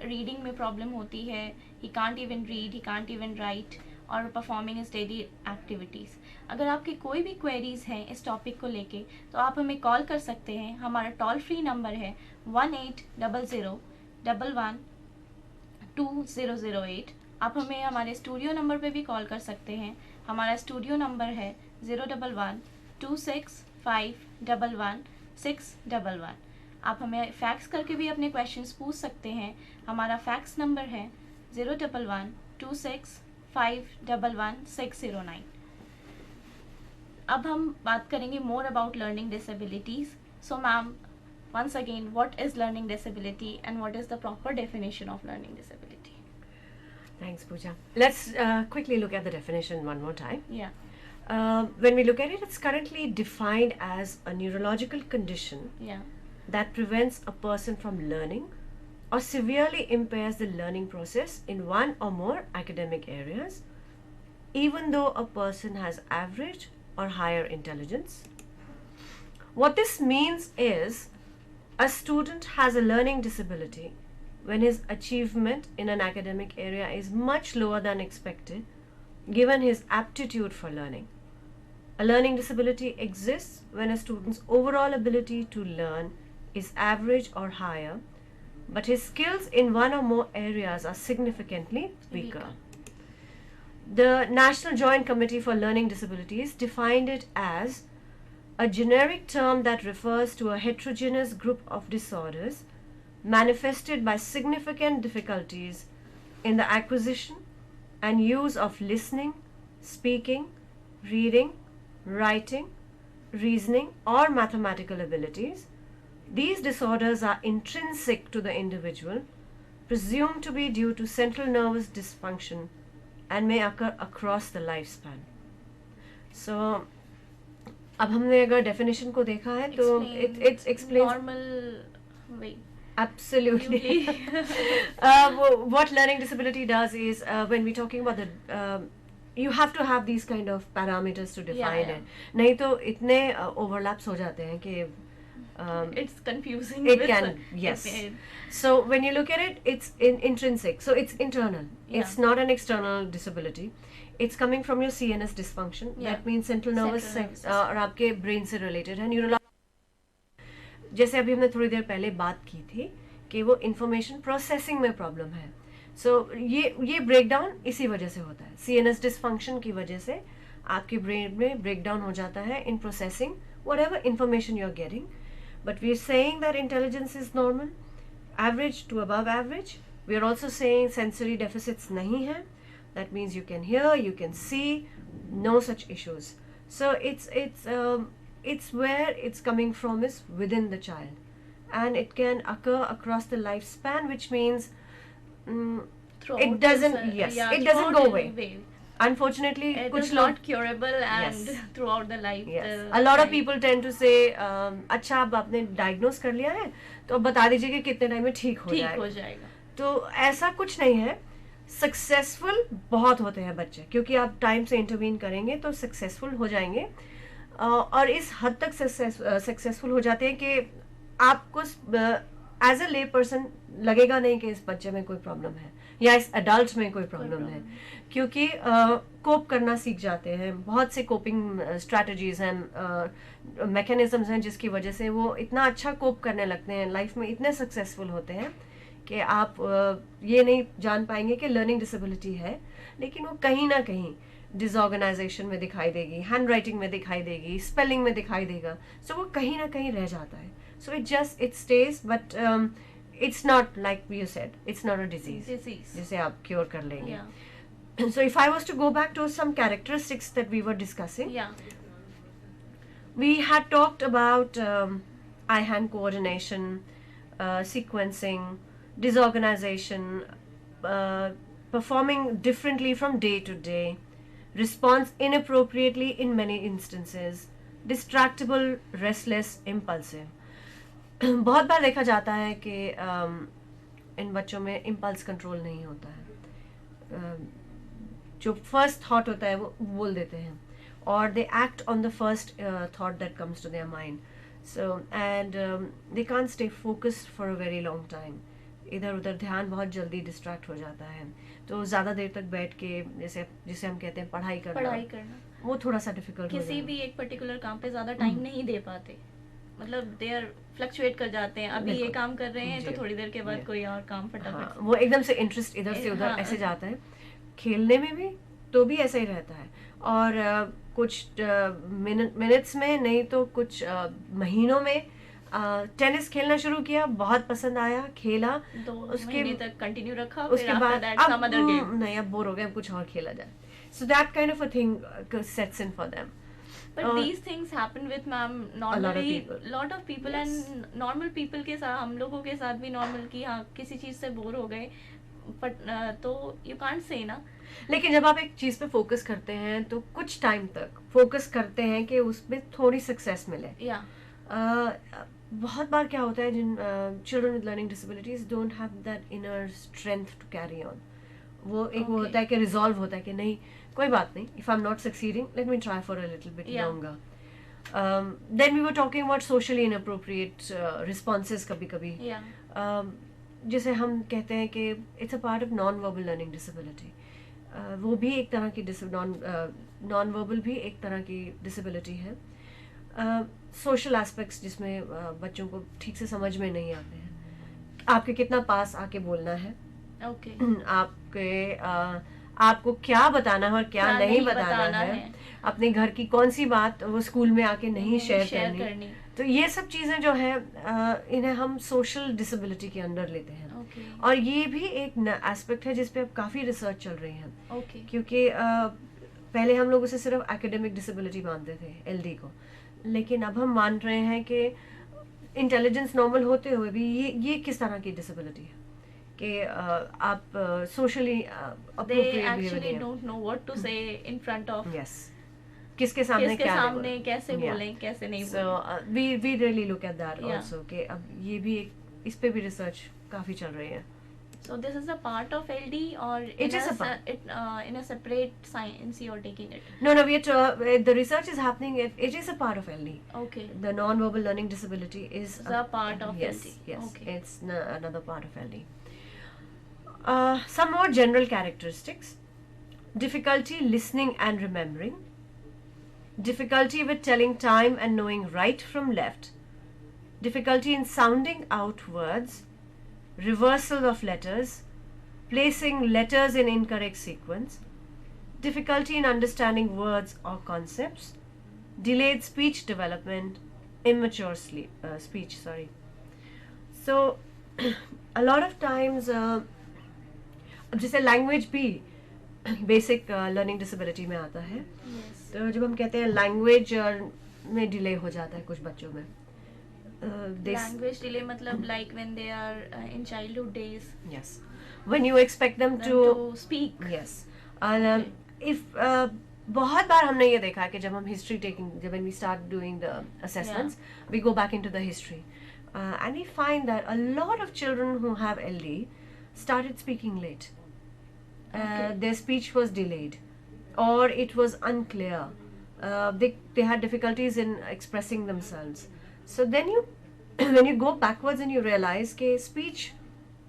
रीडिंग में प्रॉब्लम होती है, he can't even read, he can't even right, और परफॉर्मिंग इज डेली एक्टिविटीज़। अगर आपकी कोई भी क्वेरीज हैं इस टॉपिक को लेके तो आप हमें कॉल कर सकते हैं। हमारा टोल फ्री नंबर है 1800112008। आप हमें हमारे स्टूडियो नंबर पे भी कॉल कर सकते हैं। हमारा स्टूडियो नंबर है 01126511611। आप हमें फैक्स करके भी अपने क्वेश्चंस पूछ सकते हैं। हमारा फैक्स नंबर है 01126511609। अब हम बात करेंगे more about learning disabilities. So ma'am, once again, what is learning disability and what is the proper definition of learning disability? Thanks, Pooja. Let's quickly look at the definition one more time. Yeah. When we look at it, it's currently defined as a neurological condition Yeah. that prevents a person from learning or severely impairs the learning process in one or more academic areas, even though a person has average or higher intelligence. What this means is a student has a learning disability when his achievement in an academic area is much lower than expected given his aptitude for learning. A learning disability exists when a student's overall ability to learn is average or higher, but his skills in one or more areas are significantly weaker. The National Joint Committee for Learning Disabilities defined it as a generic term that refers to a heterogeneous group of disorders manifested by significant difficulties in the acquisition and use of listening, speaking, reading, writing, reasoning, or mathematical abilities. These disorders are intrinsic to the individual, presumed to be due to central nervous dysfunction, and may occur across the lifespan. So, अब हमने अगर definition को देखा है तो it explains normal way. Absolutely. What learning disability does is when we're talking about the you have to have these kind of parameters to define Yeah. it. नहीं तो इतने overlaps हो जाते हैं कि It's confusing. it can, yes. So when you look at it, it's intrinsic. So it's internal. It's Yeah. not an external disability. It's coming from your CNS dysfunction. Yeah. That means central nervous Central nervous और आपके brain से related है. जैसे अभी हमने थोड़ी देर पहले बात की थी कि वो इंफॉर्मेशन प्रोसेसिंग में प्रॉब्लम है. सो ये ब्रेकडाउन इसी वजह से होता है. CNS डिसफंक्शन की वजह से आपके ब्रेन में ब्रेकडाउन हो जाता है in processing whatever information you are getting. But we are saying that intelligence is normal, average to above average. We are also saying sensory deficits नहीं है. That means you can hear, you can see, no such issues. So it's where it's coming from is within the child, and it can occur across the lifespan, which means it doesn't it doesn't go away. Unfortunately, It कुछ is लोग not curable and Yes. throughout the life. yes, a lot of people tend to say अच्छा अब आपने diagnose कर लिया है तो अब बता दीजिए कि कितने टाइम में ठीक हो जाएगा. तो ऐसा कुछ नहीं है. सक्सेसफुल बहुत होते हैं बच्चे, क्योंकि आप टाइम से इंटरवीन करेंगे तो सक्सेसफुल हो जाएंगे. और इस हद तक सक्सेसफुल हो जाते हैं कि आपको एज अ ले पर्सन लगेगा नहीं कि इस बच्चे में कोई प्रॉब्लम है या इस अडल्ट में कोई प्रॉब्लम है, क्योंकि कोप करना सीख जाते हैं. बहुत से कोपिंग स्ट्रैटेजीज हैं, मैकेनिज्म्स हैं जिसकी वजह से वो इतना अच्छा कोप करने लगते हैं, लाइफ में इतने सक्सेसफुल होते हैं कि आप ये नहीं जान पाएंगे कि लर्निंग डिसेबिलिटी है, लेकिन वो कहीं ना कहीं डिसऑर्गेनाइजेशन में दिखाई देगी, हैंड राइटिंग में दिखाई देगी, स्पेलिंग में दिखाई देगा. सो वो कहीं ना कहीं रह जाता है. So it stage, but it's not like you said, it's not a disease जिसे आप क्योर कर लेंगे. So if I was to go back to some characteristics that we were discussing, we had talked about eye-hand coordination, sequencing, disorganization, performing differently from day to day, responds inappropriately in many instances, distractible, restless, impulsive. बहुत बार देखा जाता है कि इन बच्चों में impulse control नहीं होता है. जो फर्स्ट थॉट होता है वो बोल देते हैं, और they act on the first thought that comes to their mind. So and they can't stay focused for a very long time. इधर उधर ध्यान बहुत जल्दी डिस्ट्रैक्ट हो जाता है, तो ज़्यादा देर तक बैठ के जिसे हम कहते हैं पढ़ाई करना वो थोड़ा सा डिफिकल्ट हो किसी भी एक पर्टिकुलर काम पे ज़्यादा टाइम नहीं दे पाते. मतलब दे आर फ्लक्चुएट कर जाते हैं. अभी ये काम कर रहे हैं तो थोड़ी देर के बाद कोई और काम फटाफट. वो एकदम से इंटरेस्ट इधर से उधर ऐसे जाता है. खेलने में भी तो भी ऐसा ही रहता है. और कुछ मिनट्स में नहीं तो कुछ महीनों में टेनिस खेलना शुरू किया, बहुत पसंद आया, खेला, 2 महीने तक कंटिन्यू रखा. उसके बाद अब नहीं, अब बोर हो गए, अब कुछ और खेला जाए. So that kind of a thing sets in for them. But these things happen with ma'am normally lot of people Yes. and normal people के साथ, हम लोगों के साथ भी normal कि हाँ किसी चीज से बोर हो गए, but तो you can't say ना. लेकिन जब आप एक चीज पे फोकस करते हैं तो कुछ टाइम तक फोकस करते हैं कि उसमें थोड़ी सक्सेस मिले. बहुत बार क्या होता है, जिन children with learning disabilities don't have that inner strength to carry on. वो एक वो होता है कि रिजॉल्व होता है कि नहीं, कोई बात नहीं, if I am not succeeding let me try for a little bit longer. Then we were talking about socially inappropriate responses. कभी कभी जिसे हम कहते हैं कि it's a part of non verbal learning disability. वो भी एक तरह की नॉन वर्बल भी एक तरह की डिसेबिलिटी है. सोशल एस्पेक्ट्स जिसमें बच्चों को ठीक से समझ में नहीं आते हैं. आपके कितना पास आके बोलना है, आपको क्या बताना है और क्या नहीं बताना है, अपने घर की कौन सी बात वो स्कूल में आके नहीं शेयर करनी. तो ये सब चीज़ें जो है इन्हें हम सोशल डिसेबिलिटी के अंडर लेते हैं. और ये भी एक एस्पेक्ट है जिसपे अब काफ़ी रिसर्च चल रही है. क्योंकि पहले हम लोग उसे सिर्फ एकेडमिक डिसेबिलिटी मानते थे, एलडी को, लेकिन अब हम मान रहे हैं कि इंटेलिजेंस नॉर्मल होते हुए भी ये किस तरह की डिसेबिलिटी है कि आप socially actually don't know what to say in front of. Yes. किसके सामने कैसे बोलें, कैसे नहीं बोलें. So we really look at that also कि अब ये भी इस पे भी रिसर्च काफी चल रही है. So this is a part of LD or it is a part. In a separate science you are taking it? No, the research is happening. It is a part of LD. Okay. The non-verbal learning disability is a part of LD. Yes. Okay. It's another part of LD. Some more general characteristics: difficulty listening and remembering, difficulty with telling time and knowing right from left, difficulty in sounding out words, reversal of letters, placing letters in incorrect sequence, difficulty in understanding words or concepts, delayed speech development, immature speech. So a lot of times अब जैसे language भी basic learning disability में आता है. तो जब हम कहते हैं लैंग्वेज में डिले हो जाता है कुछ बच्चों में, language delay मतलब like when they are in childhood days. Yes, when you expect them to speak. Yes, and if बहुत बार हमने ये देखा कि जब हम हिस्ट्री जब when we start doing the assessments, we go back into the history and we find that a lot of children who have LD started speaking late. Their speech was delayed or it was unclear. They had difficulties in expressing themselves. So then when you go backwards and you realize that speech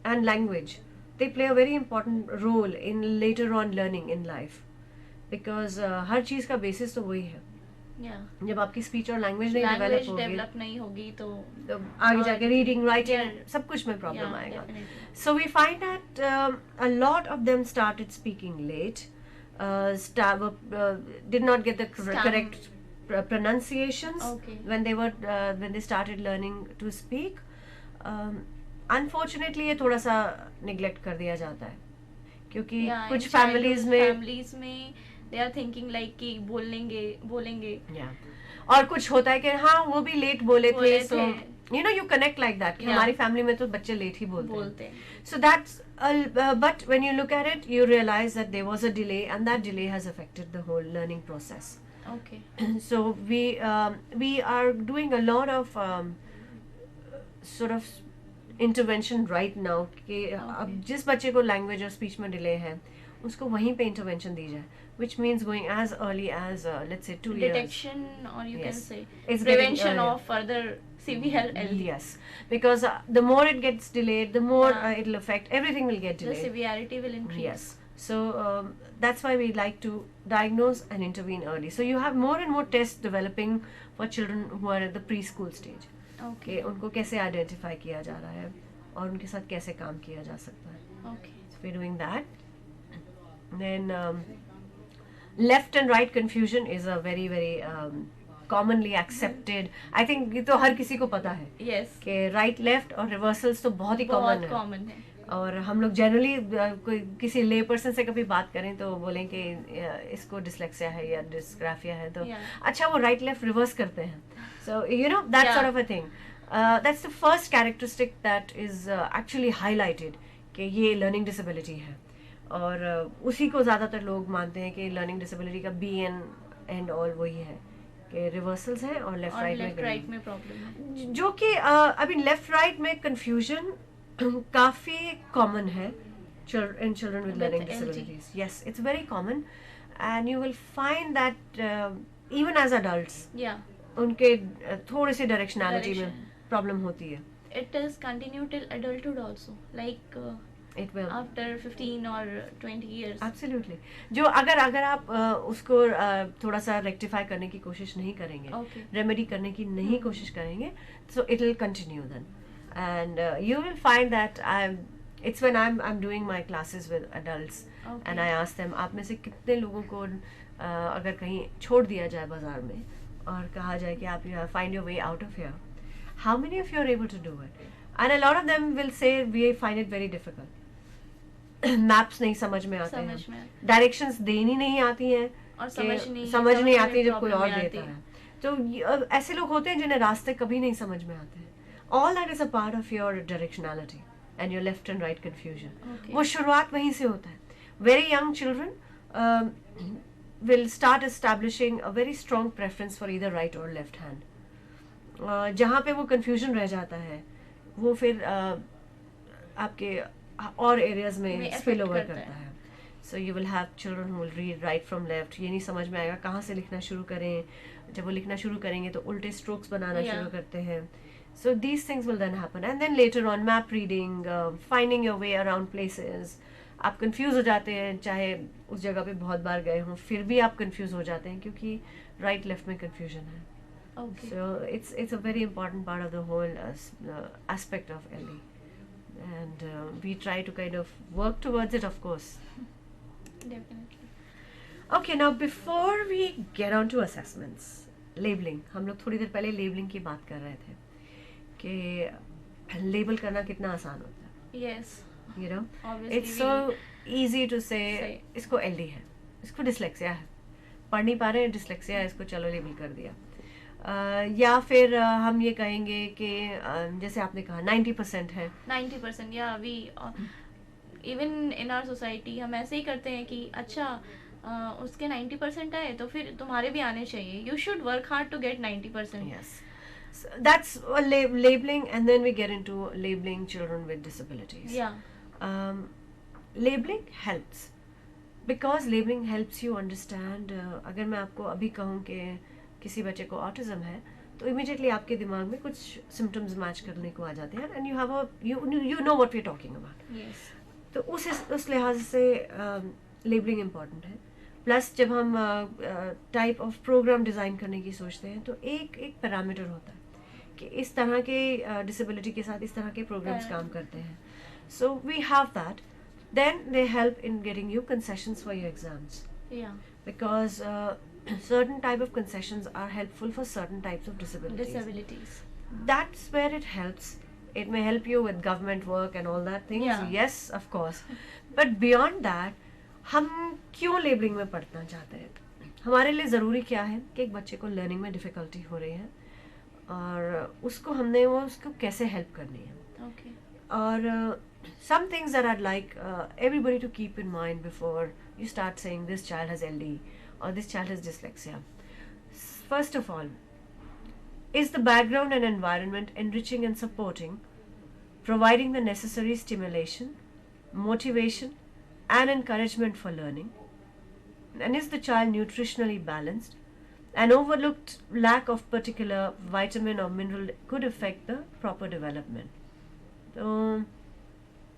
and language, they play a very important role in later on learning in life, because हर चीज़ का basis तो वही है. जब आपकी speech और language नहीं develop नहीं होगी तो आगे जाके रीडिंग राइटिंग सब कुछ में प्रॉब्लम आएगा. So we find that a lot of them started speaking late, did not get the correct pronunciations when they started learning to speak. Unfortunately ये थोड़ा सा neglect कर दिया जाता है, क्योंकि कुछ फैमिलीज में they are thinking like कि बोलेंगे. और कुछ होता है कि हाँ वो भी लेट बोले थे, so you connect like that कि Yeah. हमारी फैमिली में तो बच्चे लेट ही बोलते बोलते हैं. हैं. So that's but when you look at it, you realize that there was a delay, and that delay has affected the whole learning process. Okay. So we are doing a lot of sort of intervention right now कि अब जिस बच्चे को language और speech में delay है उसको वहीं पे इंटरवेंशन दी जाए, which means going as early as let's say 2 years. Detection, or you can Yes. say It's getting prevention earlier. of further severe LD. Yes, because the more it gets delayed, the more Yeah. it'll affect, everything will get The delayed. severity will increase. Yes. So that's why we like to diagnose and intervene early. So you have more and more tests developing for children who are at the preschool stage. Okay. कि उनको कैसे identify किया जा रहा है और उनके साथ कैसे काम किया जा सकता है. Okay. So we're doing that. Then left and right confusion is a very very commonly accepted. I think ये तो हर किसी को पता है Yes. कि right left और reversals तो बहुत ही बहुत common है. common है. और हम लोग जनरली कोई किसी ले पर्सन से कभी बात करें तो बोलें कि इसको डिसलेक्सिया है या डिस्ग्राफिया है, तो Yeah. अच्छा वो राइट लेफ्ट रिवर्स करते हैं. So that Yeah. Sort of a thing. That's the first characteristic that is actually highlighted कि ये लर्निंग डिसेबिलिटी है. और उसी को ज़्यादातर लोग मानते हैं कि लर्निंग डिसेबिलिटी का बी एंड ऑल वही है कि रिवर्सल्स हैं और लेफ्ट और राइट लेफ्ट में राइट में प्रॉब्लम है. जो कि अभी लेफ्ट राइट में कंफ्यूजन काफी कॉमन है in children with With learning LD. disabilities. Yes, it's very common, and you will find that even as adults Yeah. उनके थोड़ी सी डायरेक्शनैलिटी में Direction. प्रॉब्लम होती है. It is continue till adulthood also. Like It will. after 15 or 20 years. Absolutely. जो अगर आप उसको थोड़ा सा रेक्टिफाई करने की कोशिश नहीं करेंगे, Okay. रेमेडी करने की नहीं कोशिश करेंगे, so it will continue then, and you will find that it's when I'm doing my classes with adults, Okay. and I ask them, आप में से कितने लोगों को अगर कहीं छोड़ दिया जाए बाजार में और कहा जाए कि आप find your way out of here, how many of you are able to do it? And a lot of them will say we find it very difficult. Maps नहीं समझ में आते समझ हैं, में. डायरेक्शंस देनी नहीं आती हैं और कि समझ नहीं आती है जब कोई problem और में देता आती है. तो ऐसे लोग होते हैं जिन्हें रास्ते कभी नहीं समझ में आते हैं. All that is a part of your directionality and your left and right confusion. Okay. वो शुरुआत वहीं से होता है. Very young children will start establishing a very strong preference for either right or left hand. जहाँ पे वो confusion रह जाता है वो फिर आपके और एरियाज में में स्पिल affect ओवर करता करता है. है. So you will have children who will read write from left. ये नहीं समझ में आएगा कहाँ से लिखना शुरू करें. जब वो लिखना शुरू करेंगे तो उल्टे स्ट्रोक्स बनाना Yeah. शुरू करते हैं. So these things will then happen, and then later on map reading, finding your way around places. आप कंफ्यूज हो जाते हैं, चाहे उस जगह पे बहुत बार गए हों फिर भी आप कंफ्यूज हो जाते हैं क्योंकि राइट लेफ्ट में कंफ्यूजन है. Okay. So it's a very important part of the whole aspect of LD, and we try to kind of work towards it, of course. Definitely. Okay, now before we get on to assessments, labeling. हम लोग थोड़ी देर पहले labeling की बात कर रहे थे कि label करना कितना आसान होता है. Yes. You know, Obviously. it's so easy to say इसको LD है, इसको dyslexia है, पढ़ नहीं पा रहे हैं dyslexia है, इसको चलो label कर दिया. या फिर हम ये कहेंगे कि जैसे आपने कहा 90% है. 90%. Yeah, we even in our society हम ऐसे ही करते हैं कि अच्छा उसके 90% आए तो फिर तुम्हारे भी आने चाहिए. You should work hard to get 90%. Yes. So that's labeling, and then we get into labeling children with disabilities. Yeah. Labeling helps because labeling helps you understand. अगर मैं आपको अभी कहूँ कि किसी बच्चे को ऑटिज्म है तो इमीडिएटली आपके दिमाग में कुछ सिम्टम्स मैच करने को आ जाते हैं, and you know what we are talking about. Yes. तो उस लिहाज से लेबलिंग इम्पॉर्टेंट है. प्लस जब हम टाइप ऑफ प्रोग्राम डिज़ाइन करने की सोचते हैं तो एक पैरामीटर होता है कि इस तरह के डिसेबिलिटी के साथ इस तरह के प्रोग्राम्स काम करते हैं. So we have that. Then they help in getting you concessions for your exams Yeah. because certain type of concessions are helpful for certain types of disabilities. That's where it helps. It may help you with government work and all that things. Yeah. Yes, of course. But beyond that, हम क्यों labelling में पढ़ना चाहते हैं? हमारे लिए ज़रूरी क्या है कि एक बच्चे को लर्निंग में डिफ़िकल्टी हो रही है और उसको हमने वो उसको कैसे हेल्प करनी है. Okay. और some things that I'd like everybody to keep in mind before you start saying this child has LD or this child has dyslexia. First of all, is the background and environment enriching and supporting, providing the necessary stimulation, motivation, and encouragement for learning? And is the child nutritionally balanced? An overlooked lack of particular vitamin or mineral could affect the proper development. So,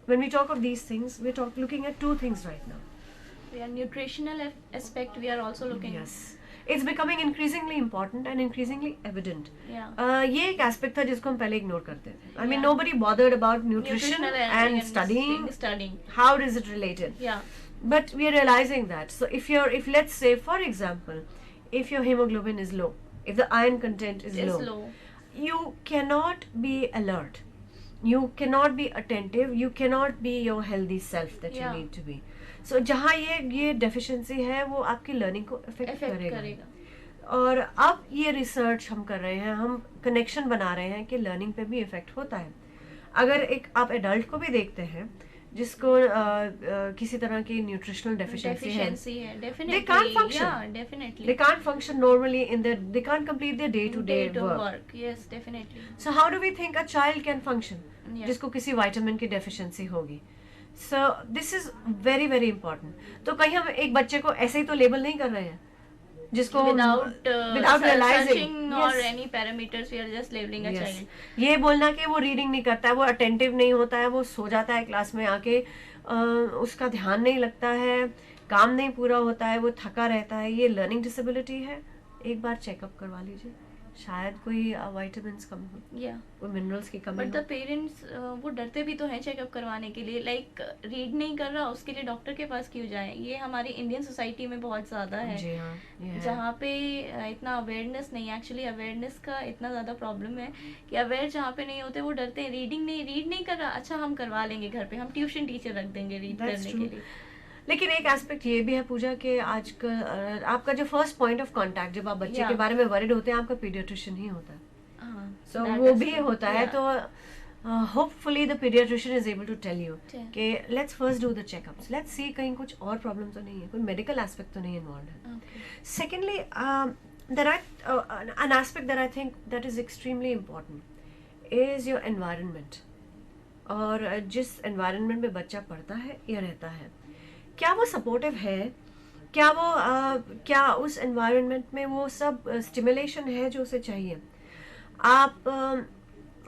when we talk of these things, we're looking at two things right now. We are nutritional aspect. We are also looking. Yes, it's becoming increasingly important and increasingly evident. Yeah. ये एक aspect था जिसको हम पहले ignore करते थे. I mean, Yeah. nobody bothered about nutrition Nutritional and studying. Studying. How is it related? Yeah. But we are realizing that. So if let's say, for example, if your hemoglobin is low, if the iron content is low, you cannot be alert. You cannot be attentive. You cannot be your healthy self that you need to be. So जहाँ ये deficiency है वो आपकी learning को affect करेगा. और अब ये research हम कर रहे हैं, हम connection बना रहे हैं कि learning पे भी effect होता है. अगर एक आप adult को भी देखते हैं जिसको किसी तरह की न्यूट्रिशनल डेफिशिएंसी है, definitely, they can't function. Yeah, definitely. They can't function normally they can't complete their day-to-day work. Yes, definitely. So how do we think a child can function? Yeah. जिसको किसी विटामिन की deficiency होगी. So this is very very important. तो कहीं हम एक बच्चे को ऐसे ही तो लेबल नहीं कर रहे हैं जिसको without realizing or any parameters, we are just labeling a child. ये बोलना कि वो रीडिंग नहीं करता है, वो अटेंटिव नहीं होता है, वो सो जाता है क्लास में आके, उसका ध्यान नहीं लगता है, काम नहीं पूरा होता है, वो थका रहता है, ये लर्निंग डिसेबिलिटी है. एक बार चेकअप करवा लीजिए, शायद कोई विटामिन्स कम हो, कोई मिनरल्स की कमी. बट द पेरेंट्स वो डरते भी तो हैं चेकअप करवाने के लिए. लाइक रीड नहीं कर रहा, उसके लिए डॉक्टर के पास क्यों जाए. ये हमारी इंडियन सोसाइटी में बहुत ज़्यादा है. जी हाँ, जहाँ पे इतना अवेयरनेस नहीं, एक्चुअली अवेयरनेस का इतना ज़्यादा प्रॉब्लम है कि अवेयर जहाँ पे नहीं होते वो डरते हैं. रीड नहीं कर रहा, अच्छा हम करवा लेंगे घर पे, हम ट्यूशन टीचर रख देंगे रीड करने के लिए. लेकिन एक एस्पेक्ट ये भी है पूजा कि आजकल आपका जो फर्स्ट पॉइंट ऑफ कांटेक्ट जब आप बच्चे के बारे में वरीड होते हैं आपका पीडियाट्रिशियन ही होता है. सो वो भी होता है. तो hopefully the paediatrician is able to tell you कि let's first do the checkups, let's see कहीं कुछ और प्रॉब्लम तो नहीं है, कोई मेडिकल एस्पेक्ट तो नहीं इन्वॉल्व है. Secondly there are an aspect that I think that is extremely important is your environment. और जिस एनवायरनमेंट में बच्चा पढ़ता है या रहता है, क्या वो सपोर्टिव है, क्या वो क्या उस एनवायरनमेंट में वो सब स्टिमुलेशन है जो उसे चाहिए. आप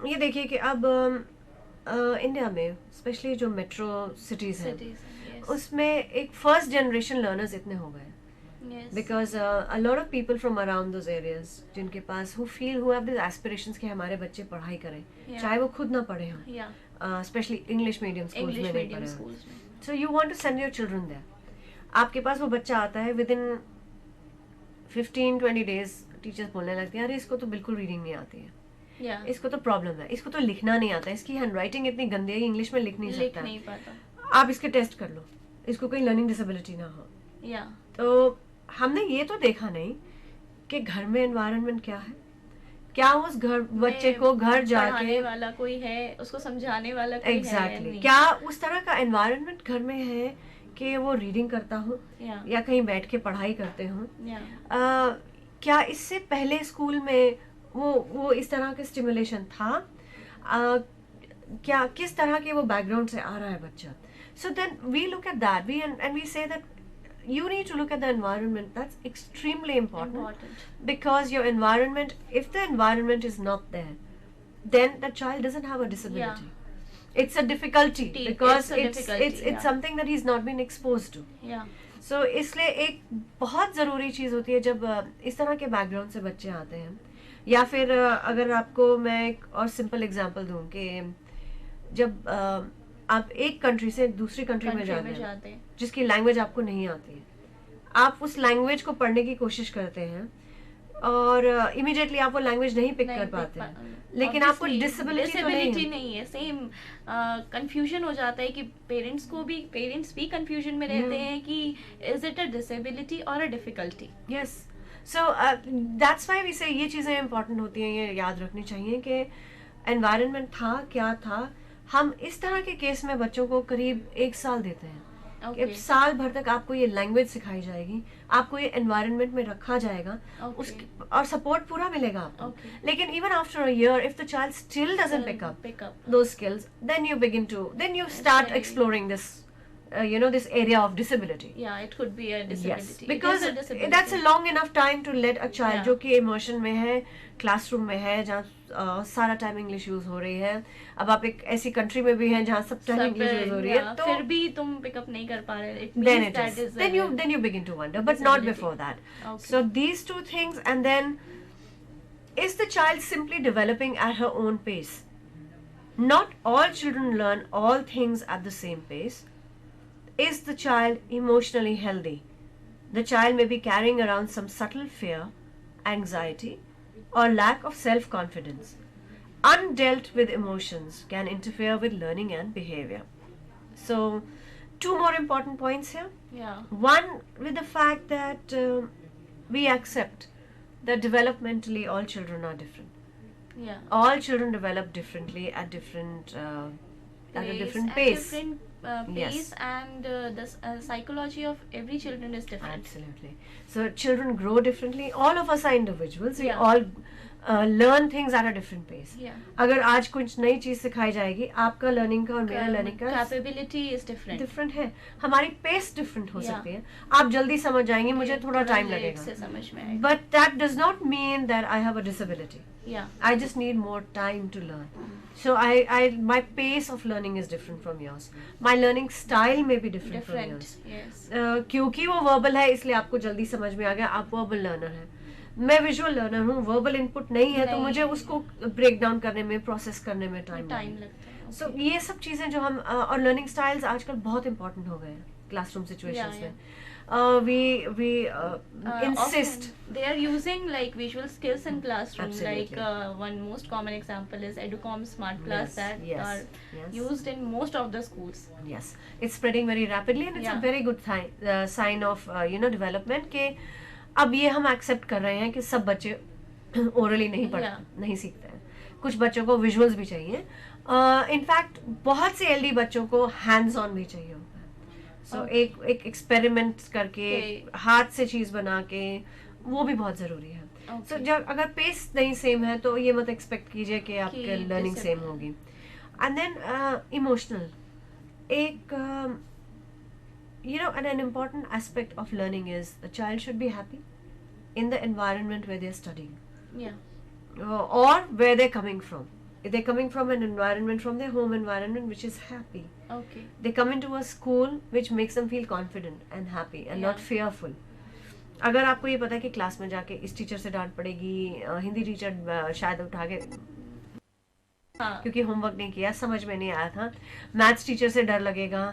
ये देखिए कि अब इंडिया में स्पेशली जो मेट्रो सिटीज़ हैं उसमें एक फर्स्ट जनरेशन लर्नर्स इतने हो गए because a lot of people from around those areas जिनके पास who feel who have this aspirations कि हमारे बच्चे पढ़ाई करें, चाहे वो खुद ना पढ़े हों, स्पेशली इंग्लिश मीडियम स्कूल्स में नहीं पढ़े हों. So you want to send your children there. आपके पास वो बच्चा आता है, within 15-20 days टीचर्स बोलने लगती हैं अरे इसको तो बिल्कुल रीडिंग नहीं आती है, इसको तो प्रॉब्लम है, इसको तो लिखना नहीं आता, इसकी हैंडराइटिंग इतनी गंदी है, इंग्लिश में लिख नहीं सकता है, आप इसके टेस्ट कर लो, इसको कोई लर्निंग डिसेबिलिटी ना हो. तो हमने ये तो देखा नहीं कि घर में एनवायरनमेंट क्या है, क्या उस घर बच्चे को घर जाके वाला कोई है, उसको समझाने वाला कोई exactly. है, क्या उस तरह का एनवायरनमेंट घर में है कि वो रीडिंग करता हो या कहीं बैठ के पढ़ाई करते हो. क्या इससे पहले स्कूल में वो इस तरह का स्टिमुलेशन था, क्या किस तरह के वो बैकग्राउंड से आ रहा है बच्चा. So then we look at that and we say that you need to look at the environment. That's extremely important because your environment, if the environment is not there, then the child doesn't have a disability. It's a difficulty because it's something that he's not been exposed to. So इसलिए एक बहुत ज़रूरी चीज़ होती है जब इस तरह के बैकग्राउंड से बच्चे आते हैं, या फिर अगर आपको मैं एक और सिंपल एग्जांपल दूं कि जब आप एक कंट्री से दूसरी कंट्री में जाते हैं जिसकी लैंग्वेज आपको नहीं आती है, आप उस लैंग्वेज को पढ़ने की कोशिश करते हैं और इमीडिएटली आप वो लैंग्वेज नहीं पिक कर पाते हैं, लेकिन आपको डिसेबिलिटी नहीं है. सेम कंफ्यूजन हो जाता है कि पेरेंट्स भी कंफ्यूजन में रहते हैं कि इज इट अ डिसेबिलिटी और a difficulty. Yes. So that's why we say ये चीज़ें इंपॉर्टेंट होती हैं, ये याद रखनी चाहिए कि एनवायरनमेंट था क्या था. हम इस तरह के केस में बच्चों को करीब 1 साल देते हैं कि Okay. साल भर तक आपको ये लैंग्वेज सिखाई जाएगी, आपको ये एनवायरनमेंट में रखा जाएगा, Okay. उसकी और सपोर्ट पूरा मिलेगा आपको. Okay. लेकिन even after a year if the child still doesn't pick up those skills, then you start Right. exploring this this area of disability. Yeah, it could be a Yes, disability. because It is a disability. that's a long enough time to let a child Yeah. जो कि emotion में है, classroom में है, जहाँ सारा time English use हो रही है. अब आप एक ऐसी कंट्री में भी हैं जहाँ सब टाइम सब इंग्लिश यूज हो रही है, yeah, तो फिर भी तुम पिकअप नहीं कर पा रहे. It then means it that is. is Then you begin to wonder, but not disability. before that. Okay. So these two things, and then is the child simply developing at her own pace? Not all children learn all things at the same pace. Is the child emotionally healthy? The child may be carrying around some subtle fear, anxiety, or lack of self-confidence. Undealt with emotions can interfere with learning and behavior. So, two more important points here. Yeah. One, with the fact that we accept that developmentally all children are different. Yeah. All children develop differently at a different pace. Different Yes. pace, and the psychology of every children is different. Absolutely. So children grow differently. All of us are individuals. We Yeah. all learn things at a different pace. Yeah. अगर आज कुछ नई चीज सिखाई जाएगी, आपका learning का और मेरा लर्निंग का कैपेबिलिटी इज डिफरेंट. डिफरेंट है. हमारी पेस डिफरेंट हो Yeah. सकती है. आप जल्दी समझ जाएंगे, मुझे थोड़ा टाइम से लगेगा. समझ में आएगा. But that does not mean that I have a disability. Yeah. I just need more time to learn. So my pace of learning is different from yours. My learning style may be different from yours. Yes. क्योंकि वो verbal है इसलिए आपको जल्दी समझ में आ गया, आप वर्बल लर्नर हैं. मैं विजुअल लर्नर हूँ, वर्बल इनपुट नहीं है, तो नहीं. मुझे उसको ब्रेक डाउन करने में, प्रोसेस करने में टाइम टाइम लगता है. सो ये सब चीज़ें जो हम और लर्निंग स्टाइल्स आजकल बहुत इंपॉर्टेंट हो गए हैं क्लासरूम सिचुएशंस Yeah, में. We insist. Often they are using like visual skills in classroom. Absolutely. Like one most common example is Educom Smart Class that Yes, are yes. used in most of the schools. Yes, it's spreading very rapidly and it's a Yeah. very good sign of development के अब ये हम accept कर रहे हैं कि सब बच्चे ओरली नहीं पढ़ Yeah. नहीं सीखते हैं. कुछ बच्चों को विजुअल्स भी चाहिए. इनफैक्ट बहुत से एलडी बच्चों को हैंड्स ऑन भी चाहिए होता है. सो एक एक्सपेरिमेंट करके हाथ से चीज बना के वो भी बहुत जरूरी है. सो जब अगर पेस नहीं सेम है तो ये मत एक्सपेक्ट कीजिए कि आपके लर्निंग सेम होगी. एंड देन इमोशनल एक and an important aspect of learning is the child should be happy in the environment where they're studying. Yeah. Or where they're coming from. If they're coming from an environment, from their home environment which is happy, Okay. they come into a school which makes them feel confident and happy and not Yeah. fearful. अगर आपको ये पता है कि class में जाके इस teacher से डांट पड़ेगी, हिंदी टीचर शायद उठा के हाँ. क्योंकि होमवर्क नहीं किया, समझ में नहीं आया था, मैथ्स टीचर से डर लगेगा,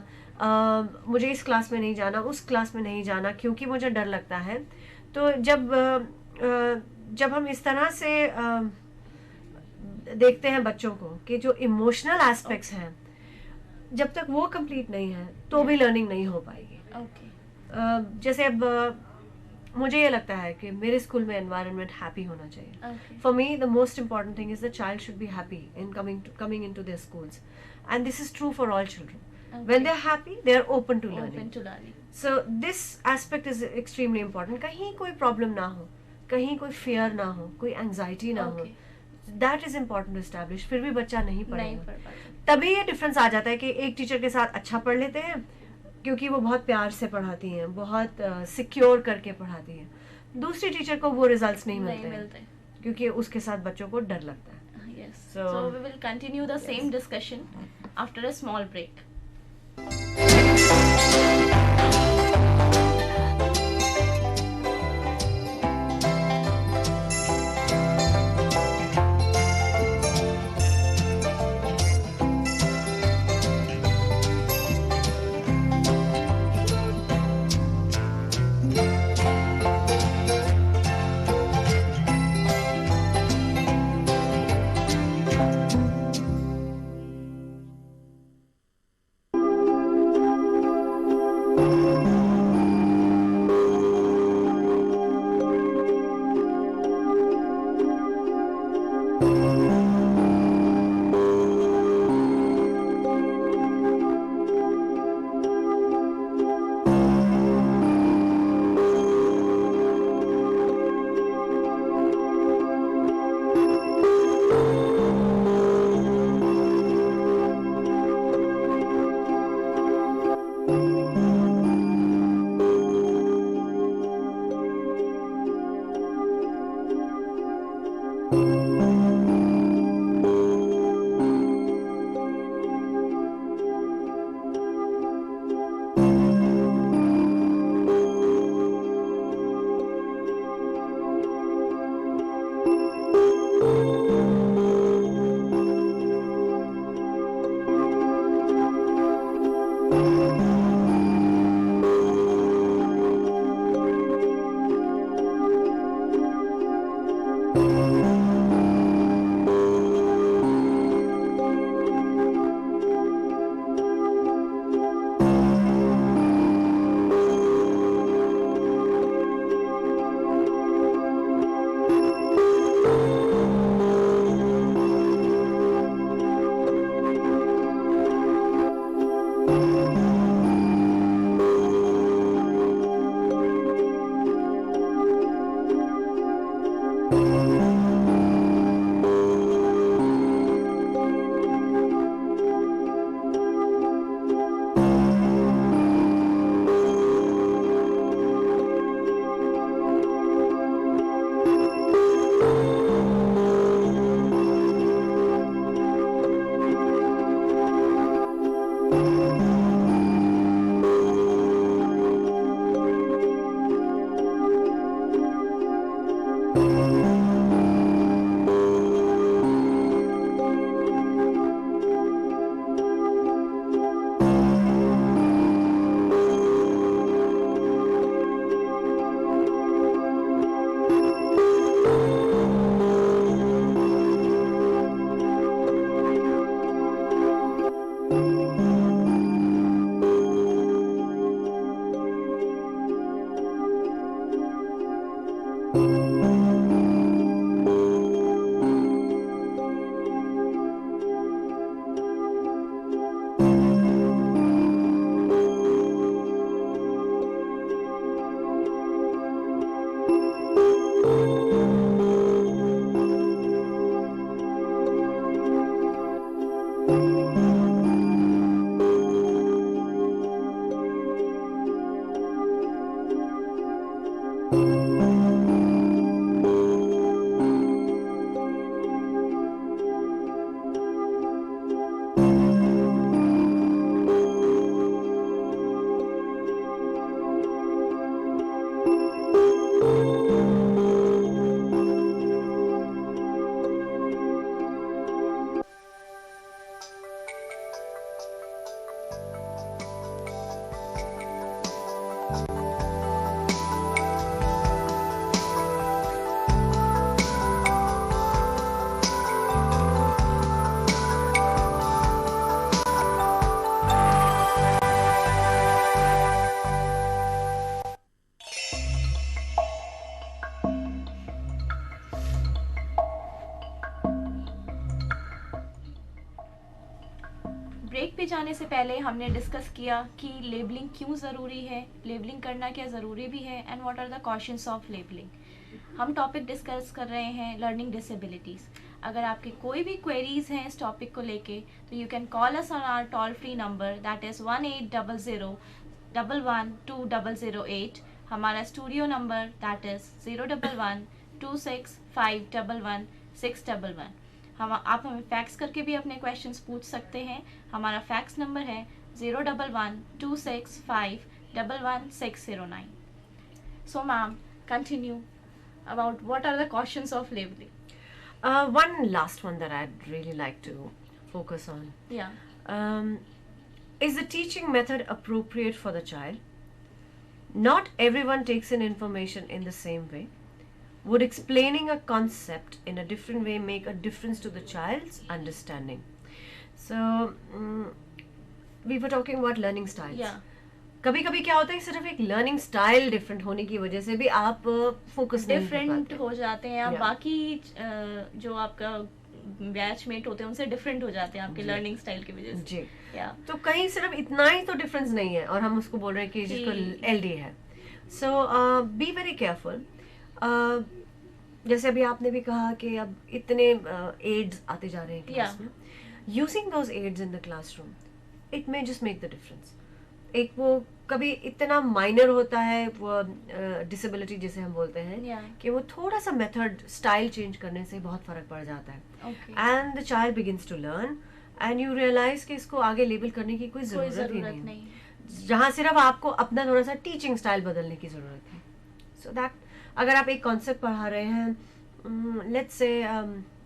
मुझे इस क्लास में नहीं जाना, उस क्लास में नहीं जाना क्योंकि मुझे डर लगता है. तो जब हम इस तरह से देखते हैं बच्चों को कि जो इमोशनल एस्पेक्ट्स हैं, जब तक वो कंप्लीट नहीं है तो भी लर्निंग नहीं हो पाएगी. Okay. जैसे अब मुझे ये लगता है कि मेरे स्कूल में एनवायरनमेंट हैप्पी होना चाहिए. Okay. For me, the most important thing is the child should be happy in coming into their schools, and this is true for all children. Okay. When they're happy, they are open to learning. Open to learning. So this aspect is extremely important. कहीं कोई problem ना हो, कहीं कोई fear ना हो, कोई anxiety ना हो. Okay. That is important to establish. फिर भी बच्चा नहीं नहीं पढ़ेगा. पढ़ पाते. तभी ये डिफरेंस आ जाता है कि एक टीचर के साथ अच्छा पढ़ लेते हैं क्योंकि वो बहुत प्यार से पढ़ाती हैं, बहुत सिक्योर करके पढ़ाती हैं. दूसरी टीचर को वो रिजल्ट्स नहीं नहीं मिलते मिलते. क्योंकि उसके साथ बच्चों को डर लगता है. Yes. So- So we will continue the same discussion after a small break. Break पे जाने से पहले हमने डिस्कस किया कि लेबलिंग क्यों ज़रूरी है, लेबलिंग करना क्या ज़रूरी भी है, and what are the cautions of labelling. हम टॉपिक डिस्कस कर रहे हैं लर्निंग डिसेबिलिटीज़। अगर आपके कोई भी क्वेरीज हैं इस टॉपिक को लेके तो you can call us on our toll free number, that is 1800 11 2008। हमारा स्टूडियो नंबर दैट इज़ 011-26-511-611। हम आप हमें फैक्स करके भी अपने क्वेश्चंस पूछ सकते हैं। हमारा फैक्स नंबर है 011-26-511-609। So ma'am, continue about what are the cautions of labeling. One last one that I'd really like to focus on. Yeah. Um, is the teaching method appropriate for the child? Not everyone takes in information in the same way. Would explaining a concept in a different way make a difference to the child's understanding? So, we were talking about learning styles. Yeah. कभी कभी क्या होता है, सिर्फ एक learning style different होने की वजह से भी आप फोकस डिफरेंट हो जाते हैं आप। Yeah. बाकी जो आपका बैचमेट होते हैं उनसे डिफरेंट हो जाते हैं आपके जी। लर्निंग स्टाइल की वजह से। जी। Yeah. तो कहीं सिर्फ इतना ही तो डिफरेंस नहीं है और हम उसको बोल रहे हैं कि जिसको एलडी है। सो बी वेरी केयरफुल। जैसे अभी आपने भी कहा कि अब इतने एड्स आते जा रहे हैं क्लास में, using those aids in the classroom it may just make the difference. एक वो कभी इतना माइनर होता है वो डिसेबिलिटी जिसे हम बोलते हैं, Yeah. कि वो थोड़ा सा मेथड स्टाइल चेंज करने से बहुत फर्क पड़ जाता है। Okay. And the child begins to learn and you realise कि इसको आगे लेबल करने की कोई कोई जरूरत ही ज़रूरत नहीं है, नहीं। जहाँ सिर्फ आपको अपना थोड़ा सा टीचिंग स्टाइल बदलने की जरूरत है। सो दैट अगर आप एक कॉन्सेप्ट पढ़ा रहे हैं, लेट्स से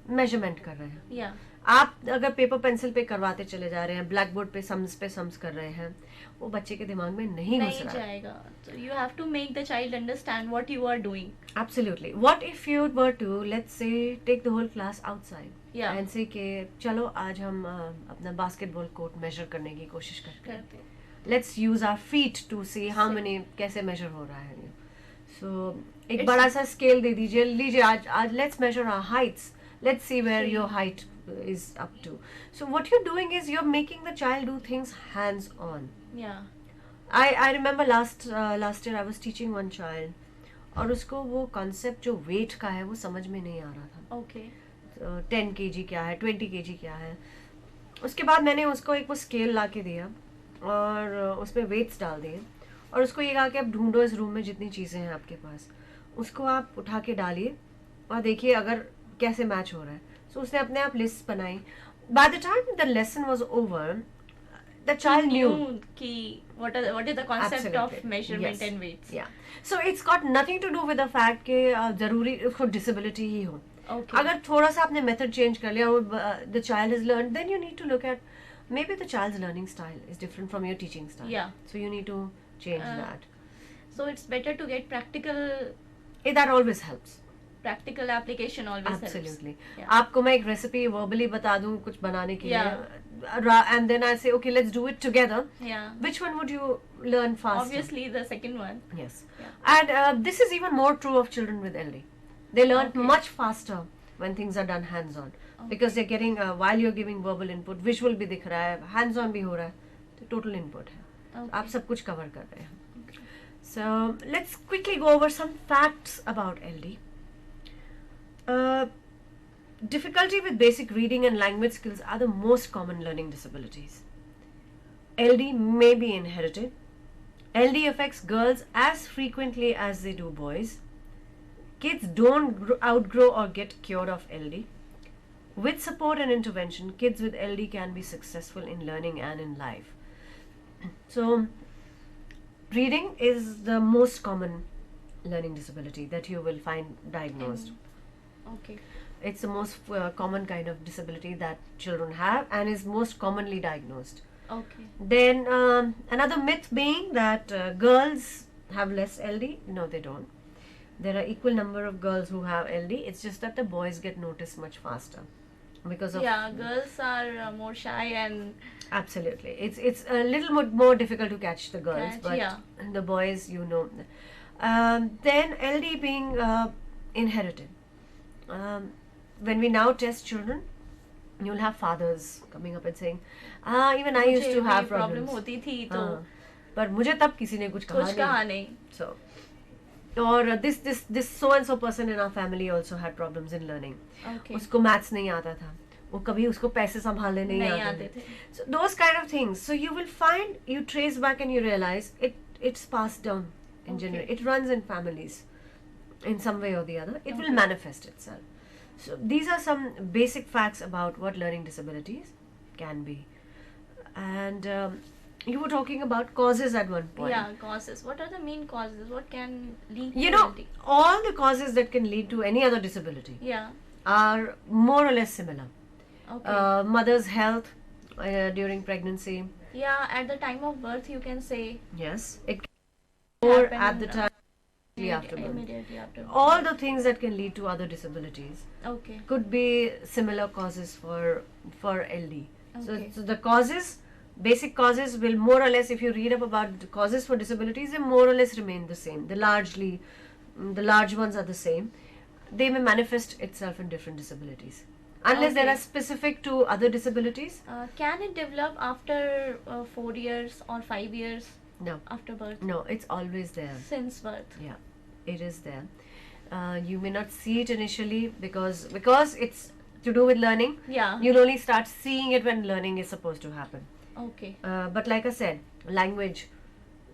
मेजरमेंट कर रहे हैं, Yeah. आप अगर पेपर पेंसिल पे करवाते चले जा रहे हैं, ब्लैक बोर्ड पे सम्स कर रहे हैं, वो बच्चे के दिमाग में नहीं घुस नहीं रहा है। जाएगा। So you have to make the child understand what you are doing. Absolutely. What if you were to, let's say, take the whole class outside Yeah. and say कि चलो आज हम अपना बास्केटबॉल कोर्ट मेजर करने की कोशिश करते हैं। करते हैं। Let's use our feet to see how See. many कैसे मेजर हो रहा है। So एक It's- बड़ा सा स्केल दे दीजिए, लीजिए आज let's measure our heights. Let's see where See. your height is up to. So what you're doing is you're making the child do things hands on. Yeah. I remember last year I was teaching one child और उसको वो concept जो wait का है वो समझ में नहीं आ रहा था। Okay. 10 kg क्या है, 20 kg क्या है। उसके बाद मैंने उसको एक वो स्केल ला के दिया और उसमें वेट्स डाल दिए और उसको ये कहा कि आप ढूंढो इस रूम में जितनी चीज़ें हैं आपके पास, उसको आप उठा के डालिए और देखिए अगर कैसे मैच हो रहा है। सो उसने अपने आप लिस्ट बनाई। By the time the lesson was over, the child knew कि what is the concept Absolutely. of measurement Yes. and weights. Yeah. So it's got nothing to do with the fact कि जरूरी उसको disability ही हो। Okay. अगर थोड़ा सा आपने method change कर लिया और the child has learned, then you need to look at maybe the child's learning style is different from your teaching style. Yeah. So you need to change Uh, that. So it's better to get practical That always helps. application always Absolutely. helps. Yeah. आपको मैं एक recipe verbally बता दूं कुछ बनाने के Yeah. लिए, and then I say okay let's do it together. Yeah. Which one would you learn faster? Obviously the second one. Yes. Yeah. And this is even more true of children with LD. They learn Okay. much faster when things are done hands-on. Because they're getting, while you're giving verbal input, visual भी दिख रहा है, hands-on भी हो रहा है, तो total input है. Okay. आप सब कुछ cover कर रहे हैं. So let's quickly go over some facts about LD. Difficulty with basic reading and language skills are the most common learning disabilities. LD may be inherited. LD affects girls as frequently as they do boys. Kids don't outgrow or get cured of LD. With support and intervention, kids with LD can be successful in learning and in life. So, reading is the most common learning disability that you will find diagnosed. Okay. It's the most common kind of disability that children have and is most commonly diagnosed. Okay. Then another myth being that girls have less LD. No, they don't. There are equal number of girls who have LD. It's just that the boys get noticed much faster because of Yeah, girls are more shy and absolutely. It's a little more difficult to catch the girls, Catch, but yeah. the boys, you know. Then LD being inherited. When we now test children, you'll have fathers coming up and saying, even I used मुझे to have भी problem problems. होती थी तो हाँ, पर मुझे तब किसी ने कुछ कुछ कहा कहा नहीं. नहीं. So, और this so and so person in our family also had problems in learning. Okay. उसको मैथ्स नहीं आता था, वो कभी उसको पैसे संभालने नहीं आते थे. So those kind of things. So you will find, you trace back and you realize it's passed down in Okay. general. It runs in families in some way or the other. It will Okay. manifest itself. So these are some basic facts about what learning disabilities can be. And you were talking about causes at one point. Yeah, causes. What are the main causes? What can lead You to know, LD? all the causes that can lead to any other disability Yeah. are more or less similar. Okay. Mother's health during pregnancy. Yeah, at the time of birth, you can say. Yes, it can, or happen at the time after birth. Immediately after birth. All the things that can lead to other disabilities Okay. could be similar causes for LD. Okay. So the causes, basic causes, will more or less, if you read up about the causes for disabilities, they more or less remain the same. The large ones are the same. They may manifest itself in different disabilities, unless they Okay. are specific to other disabilities. Can it develop after 4 years or 5 years No, after birth? no, it's always there. Since birth. Yeah, it is there. You may not see it initially because it's to do with learning. Yeah. You'll only start seeing it when learning is supposed to happen. Okay. But like I said, language,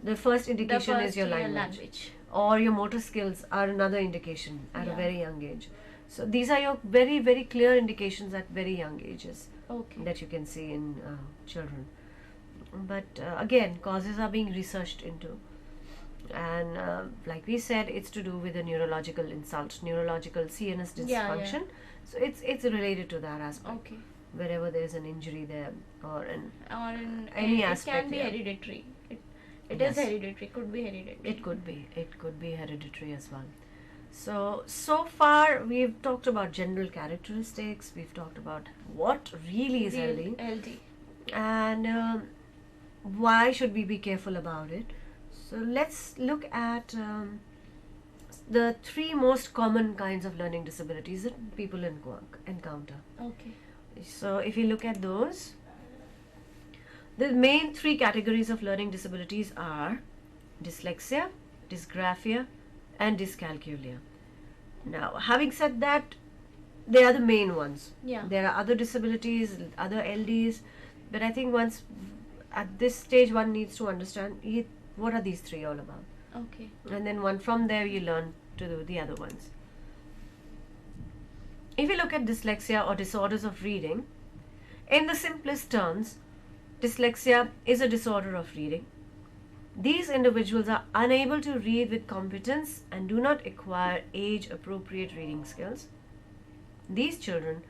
the first indication is your language. Or your motor skills are another indication at a Yeah. very young age. So these are your very, very clear indications at very young ages Okay. that you can see in children. But again, causes are being researched into. And like we said, it's to do with a neurological insult, neurological CNS Yeah, yeah. dysfunction. So it's related to that aspect. Okay. Wherever there's an injury there or an Or in Any it aspect, can be yeah. hereditary. It Yes. is hereditary. Could be hereditary. It could be hereditary as well. So far we've talked about general characteristics, we've talked about what really is Real LD, LD. and why should we be careful about it. So let's look at the 3 most common kinds of learning disabilities that people encounter. Okay. So if you look at those, the main 3 categories of learning disabilities are dyslexia, dysgraphia, and dyscalculia. Now, having said that, they are the main ones. Yeah. There are other disabilities, other LDs, but I think once at this stage one needs to understand what are these 3 all about, Okay. and then from there you learn to do the other ones. If you look at dyslexia or disorders of reading, in the simplest terms, dyslexia is a disorder of reading. These individuals are unable to read with competence and do not acquire age-appropriate reading skills. These children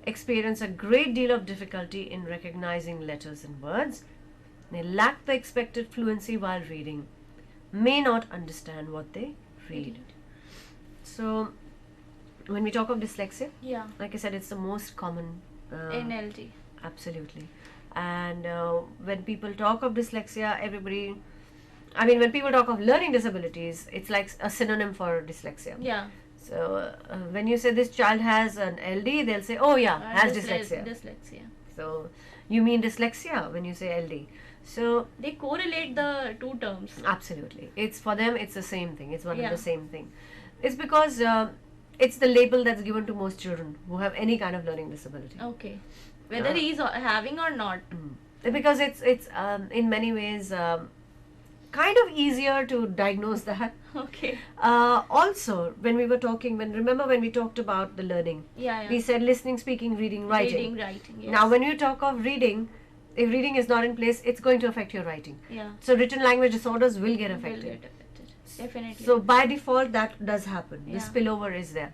experience a great deal of difficulty in recognizing letters and words. They lack the expected fluency while reading, may not understand what they read. So, when we talk of dyslexia, Yeah. like I said, it's the most common. In LD. Absolutely. And when people talk of dyslexia, when people talk of learning disabilities, it's like a synonym for dyslexia. Yeah. So when you say this child has an LD, they'll say, oh yeah, has dyslexia. Dyslexia. So you mean dyslexia when you say LD. So They correlate the 2 terms. absolutely, it's for them, it's the same thing. It's one Yeah. and the same thing. It's because it's the label that's given to most children who have any kind of learning disability. Okay. Whether he is having or not. Because it's in many ways kind of easier to diagnose that. Okay. Also, remember when we talked about the learning, Yeah. Yeah. we said listening, speaking, reading, writing. Reading, writing. Yes. Now, when you talk of reading, if reading is not in place, it's going to affect your writing. Yeah. So, written language disorders will get Will affected. get affected. Definitely. So, by default, that does happen. The Yeah. spillover is there.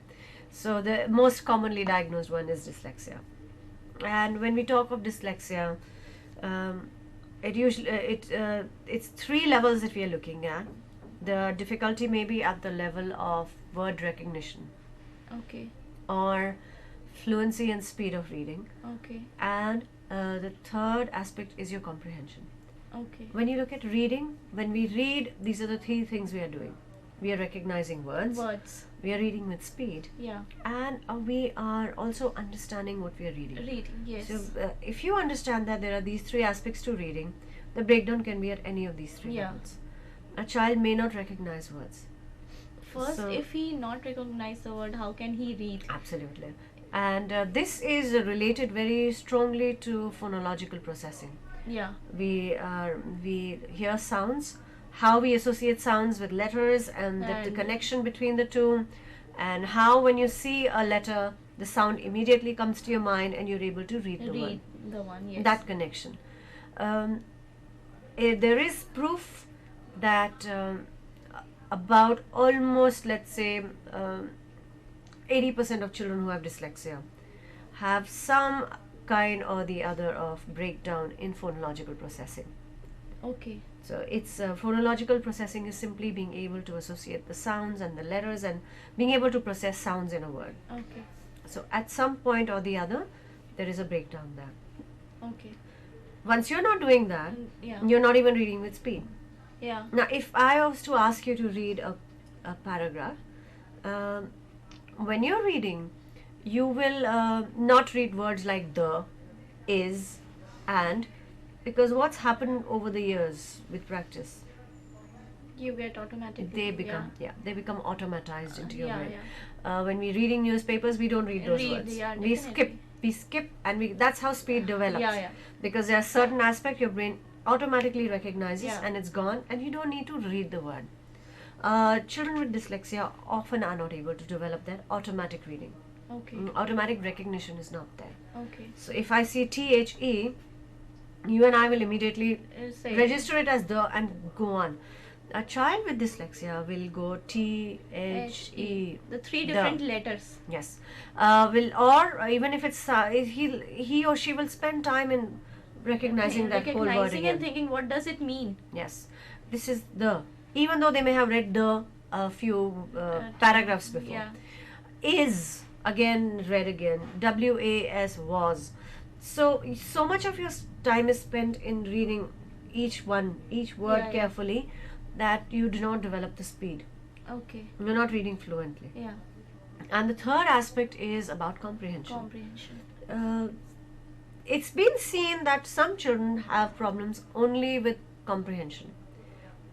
So, the most commonly diagnosed one is dyslexia. And when we talk of dyslexia, it's 3 levels that we are looking at. The difficulty may be at the level of word recognition Okay. or fluency and speed of reading, Okay. and the third aspect is your comprehension. Okay. When you look at reading, when we read, these are the 3 things we are doing. we are recognizing words, we are reading with speed, and we are also understanding what we are reading. Yes. So if you understand that there are these three aspects to reading, the breakdown can be at any of these three levels. A child may not recognize words. First, if he not recognize the word, how can he read? Absolutely. And this is related very strongly to phonological processing. We hear sounds, how we associate sounds with letters, and the connection between the two, and how when you see a letter, the sound immediately comes to your mind and you're able to read the word. Yes. That connection. There is proof that about almost, let's say, 80% of children who have dyslexia have some kind or the other of breakdown in phonological processing. Okay. So it's phonological processing is simply being able to associate the sounds and the letters and being able to process sounds in a word. Okay. So at some point or the other, there is a breakdown there. Okay. Once you're not doing that, you're not even reading with speed. Now, if I was to ask you to read a paragraph, when you're reading, you will not read words like the, is, and, because what's happened over the years with practice, you get automatically. They become automatized into your brain. When we're reading newspapers, we don't read those words. We skip, and that's how speed develops. Because there are certain aspects your brain automatically recognizes, and it's gone, and you don't need to read the word. Children with dyslexia often are not able to develop that automatic reading. Okay. Automatic recognition is not there. Okay. So if I see THE, you and I will immediately register it as the and go on. A child with dyslexia will go THE. The three different letters. Yes. Or even if it's he or she will spend time in recognizing that whole word again. And thinking, what does it mean? Yes. This is the. Even though they may have read the a few paragraphs before. Is again read again. WAS was. So much of your time is spent in reading each word carefully, that you do not develop the speed. Okay. You're not reading fluently. And the third aspect is about comprehension. It's been seen that some children have problems only with comprehension.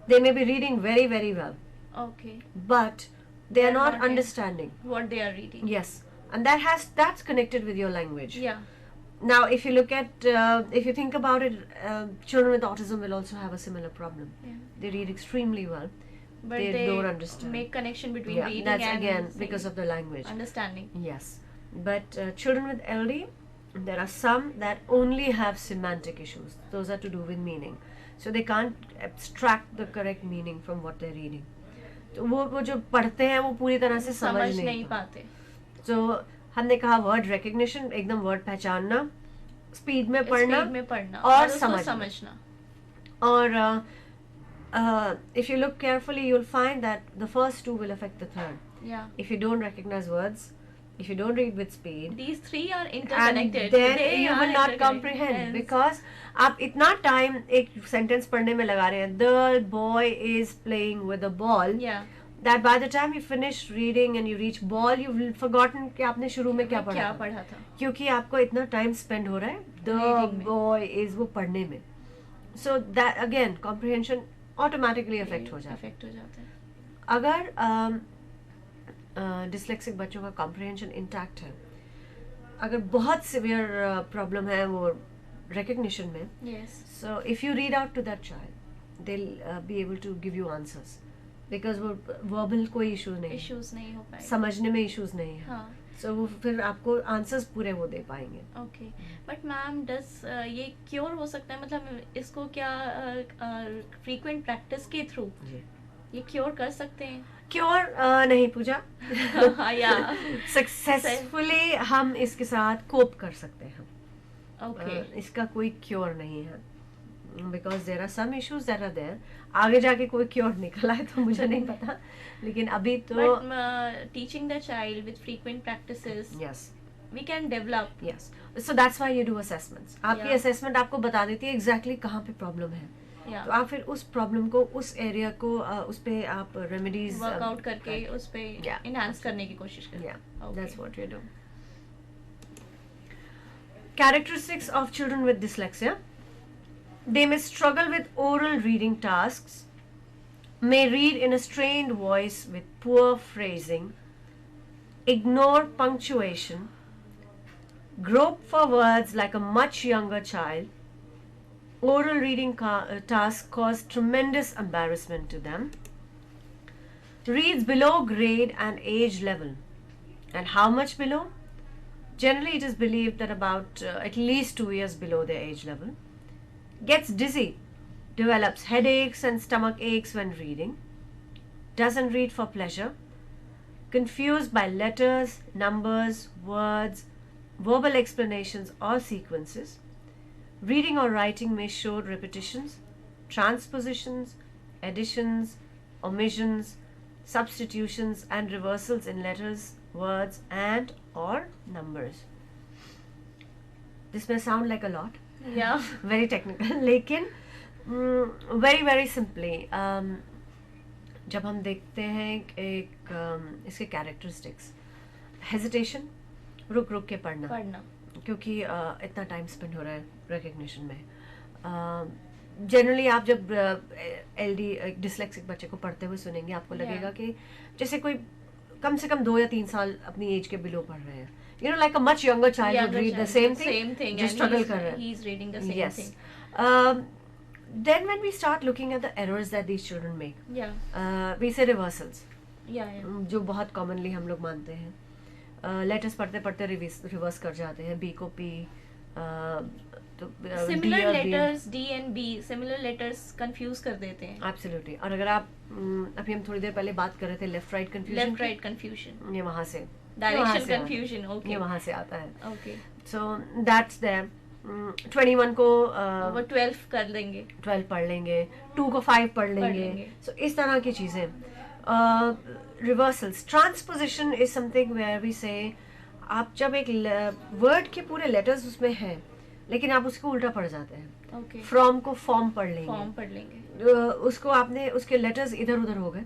They may be reading very, very well. Okay. But they are not understanding what they are reading. Yes. And that's connected with your language. Now, if you look at, if you think about it, children with autism will also have a similar problem. They read extremely well, but they don't understand. Make connection between reading that's and again because of the language. Understanding. Yes. But children with LD, there are some that only have semantic issues. Those are to do with meaning. So they can't abstract the correct meaning from what they're reading. तो वो जो पढ़ते हैं वो पूरी तरह से समझ नहीं पाते. So हमने कहा वर्ड रिकग्निशन, एकदम वर्ड पहचानना, स्पीड में पढ़ना और समझना. और if you look carefully, you'll find that the first two will affect the third. If you don't recognize words, if you don't read with speed, these three are interconnected. And then you will not comprehend, because आप इतना time एक sentence पढ़ने में लगा रहे हैं. The boy is playing with a ball. That by the time you finish reading and you reach ball, you've forgotten कि आपने शुरू में क्या पढ़ा था. क्योंकि आपको इतना टाइम स्पेंड हो रहा है the boy is वो पढ़ने में. So that again comprehension automatically affect हो जाता है. अगर डिस्लेक्सिक बच्चों का कॉम्प्रिहेंशन इंटैक्ट है, अगर बहुत सिवियर प्रॉब्लम है वो रिकग्निशन में, so if you read out to that child, they will be able to give you answers, because वो वर्बल कोई इश्यूज नहीं हो पाएगा, समझने में इश्यूज नहीं है. सो वो फिर आपको आंसर्स पूरे वो दे पाएंगे. ओके. बट मैम, डस ये क्योर हो सकता है? मतलब इसको क्या फ्रीक्वेंट प्रैक्टिस के थ्रू ये क्योर कर सकते हैं? क्योर नहीं पूजा. सक्सेसफुली हम इसके साथ कोप कर सकते हैं. इसका कोई क्योर नहीं है, because there are some issues that are there. आगे जाके कोई क्योर निकला है तो मुझे नहीं पता, लेकिन अभी तो teaching the child with frequent practices, yes, we can develop. Yes. So that's why you do assessments. आपकी असेसमेंट आपको बता देती है एग्जैक्टली कहाँ पे प्रॉब्लम है. Yeah. तो आप फिर उस प्रॉब्लम को, उस एरिया को, उस पे आप रेमेडीज वर्कआउट करके उस पे Yeah. इनहांस करने की कोशिश करते Yeah, हैं. that's Okay. what we do. Characteristics of children with dyslexia. They may struggle with oral reading tasks, may read in a strained voice with poor phrasing, ignore punctuation, grope for words like a much younger child. Oral reading tasks cause tremendous embarrassment to them. Reads below grade and age level. And how much below? Generally, it is believed that about at least 2 years below their age level. Gets dizzy, develops headaches and stomach aches when reading. Doesn't read for pleasure. Confused by letters, numbers, words, verbal explanations, or sequences. Reading or writing may show repetitions, transpositions, additions, omissions, substitutions, and reversals in letters, words, and or numbers. This may sound like a lot, Yeah. very technical, लेकिन very very simply जब हम देखते हैं एक इसके characteristics, hesitation, रुक रुक के पढ़ना, क्योंकि इतना टाइम स्पेंड हो रहा है रिकग्निशन में. जनरली आप जब एलडी डिसलेक्सिक बच्चे को पढ़ते हुए सुनेंगे, आपको लगेगा कि जैसे कोई कम से कम 2 या 3 साल अपनी एज के बिलो पढ़ रहे हैं. You know, like a much younger child would read the same thing, जो struggle कर रहे हैं. He's reading the same Yes. thing. Then when we start looking at the errors that these children make, we say reversals, जो बहुत commonly हम लोग मानते हैं. लेटर्स पढ़ते पढ़ते रिवर्स कर जाते हैं, बी को पी, तो similar letters D and B, similar letters confuse कर देते हैं. एब्सोल्युटली. और अगर आप अभी हम थोड़ी देर पहले बात कर रहे थे लेफ्ट राइट कंफ्यूजन, ये वहाँ से डायरेक्शन कंफ्यूजन, ओके, ये वहाँ से आता है. Okay, so that's there. 21 को वो 12 कर लेंगे, 12 पढ़ लेंगे, 2 को 5 पढ़ लेंगे. सो इस तरह की चीज़ें. Reversals, transposition is something where we say आप जब एक वर्ड के पूरे लेटर्स उसमें हैं लेकिन आप उसको उल्टा पढ़ जाते हैं. ओके, फ्रॉम को फॉर्म पढ़ लेंगे, उसको आपने उसके लेटर्स इधर उधर हो गए,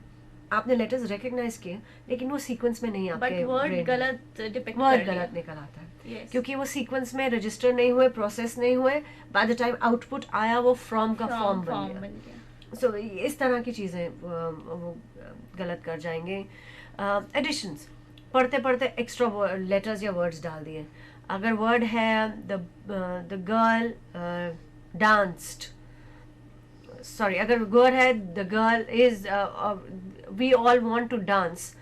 आपने लेटर्स रिकग्नाइज किए लेकिन वो सीक्वेंस में नहीं, आपके वर्ड गलत डिपिक्ट वर्ड गलत निकल आता है. Yes. क्योंकि वो सीक्वेंस में रजिस्टर नहीं हुए, प्रोसेस नहीं हुए, बाय द टाइम आउटपुट आया वो फ्रॉम का फॉर्म बन गया. सो इस तरह की चीज़ें वो गलत कर जाएंगे. एडिशंस, पढ़ते पढ़ते एक्स्ट्रा लेटर्स या वर्ड्स डाल दिए. अगर वर्ड है द गर्ल डांस्ड, सॉरी, अगर वर्ड है the girl is we all want to dance,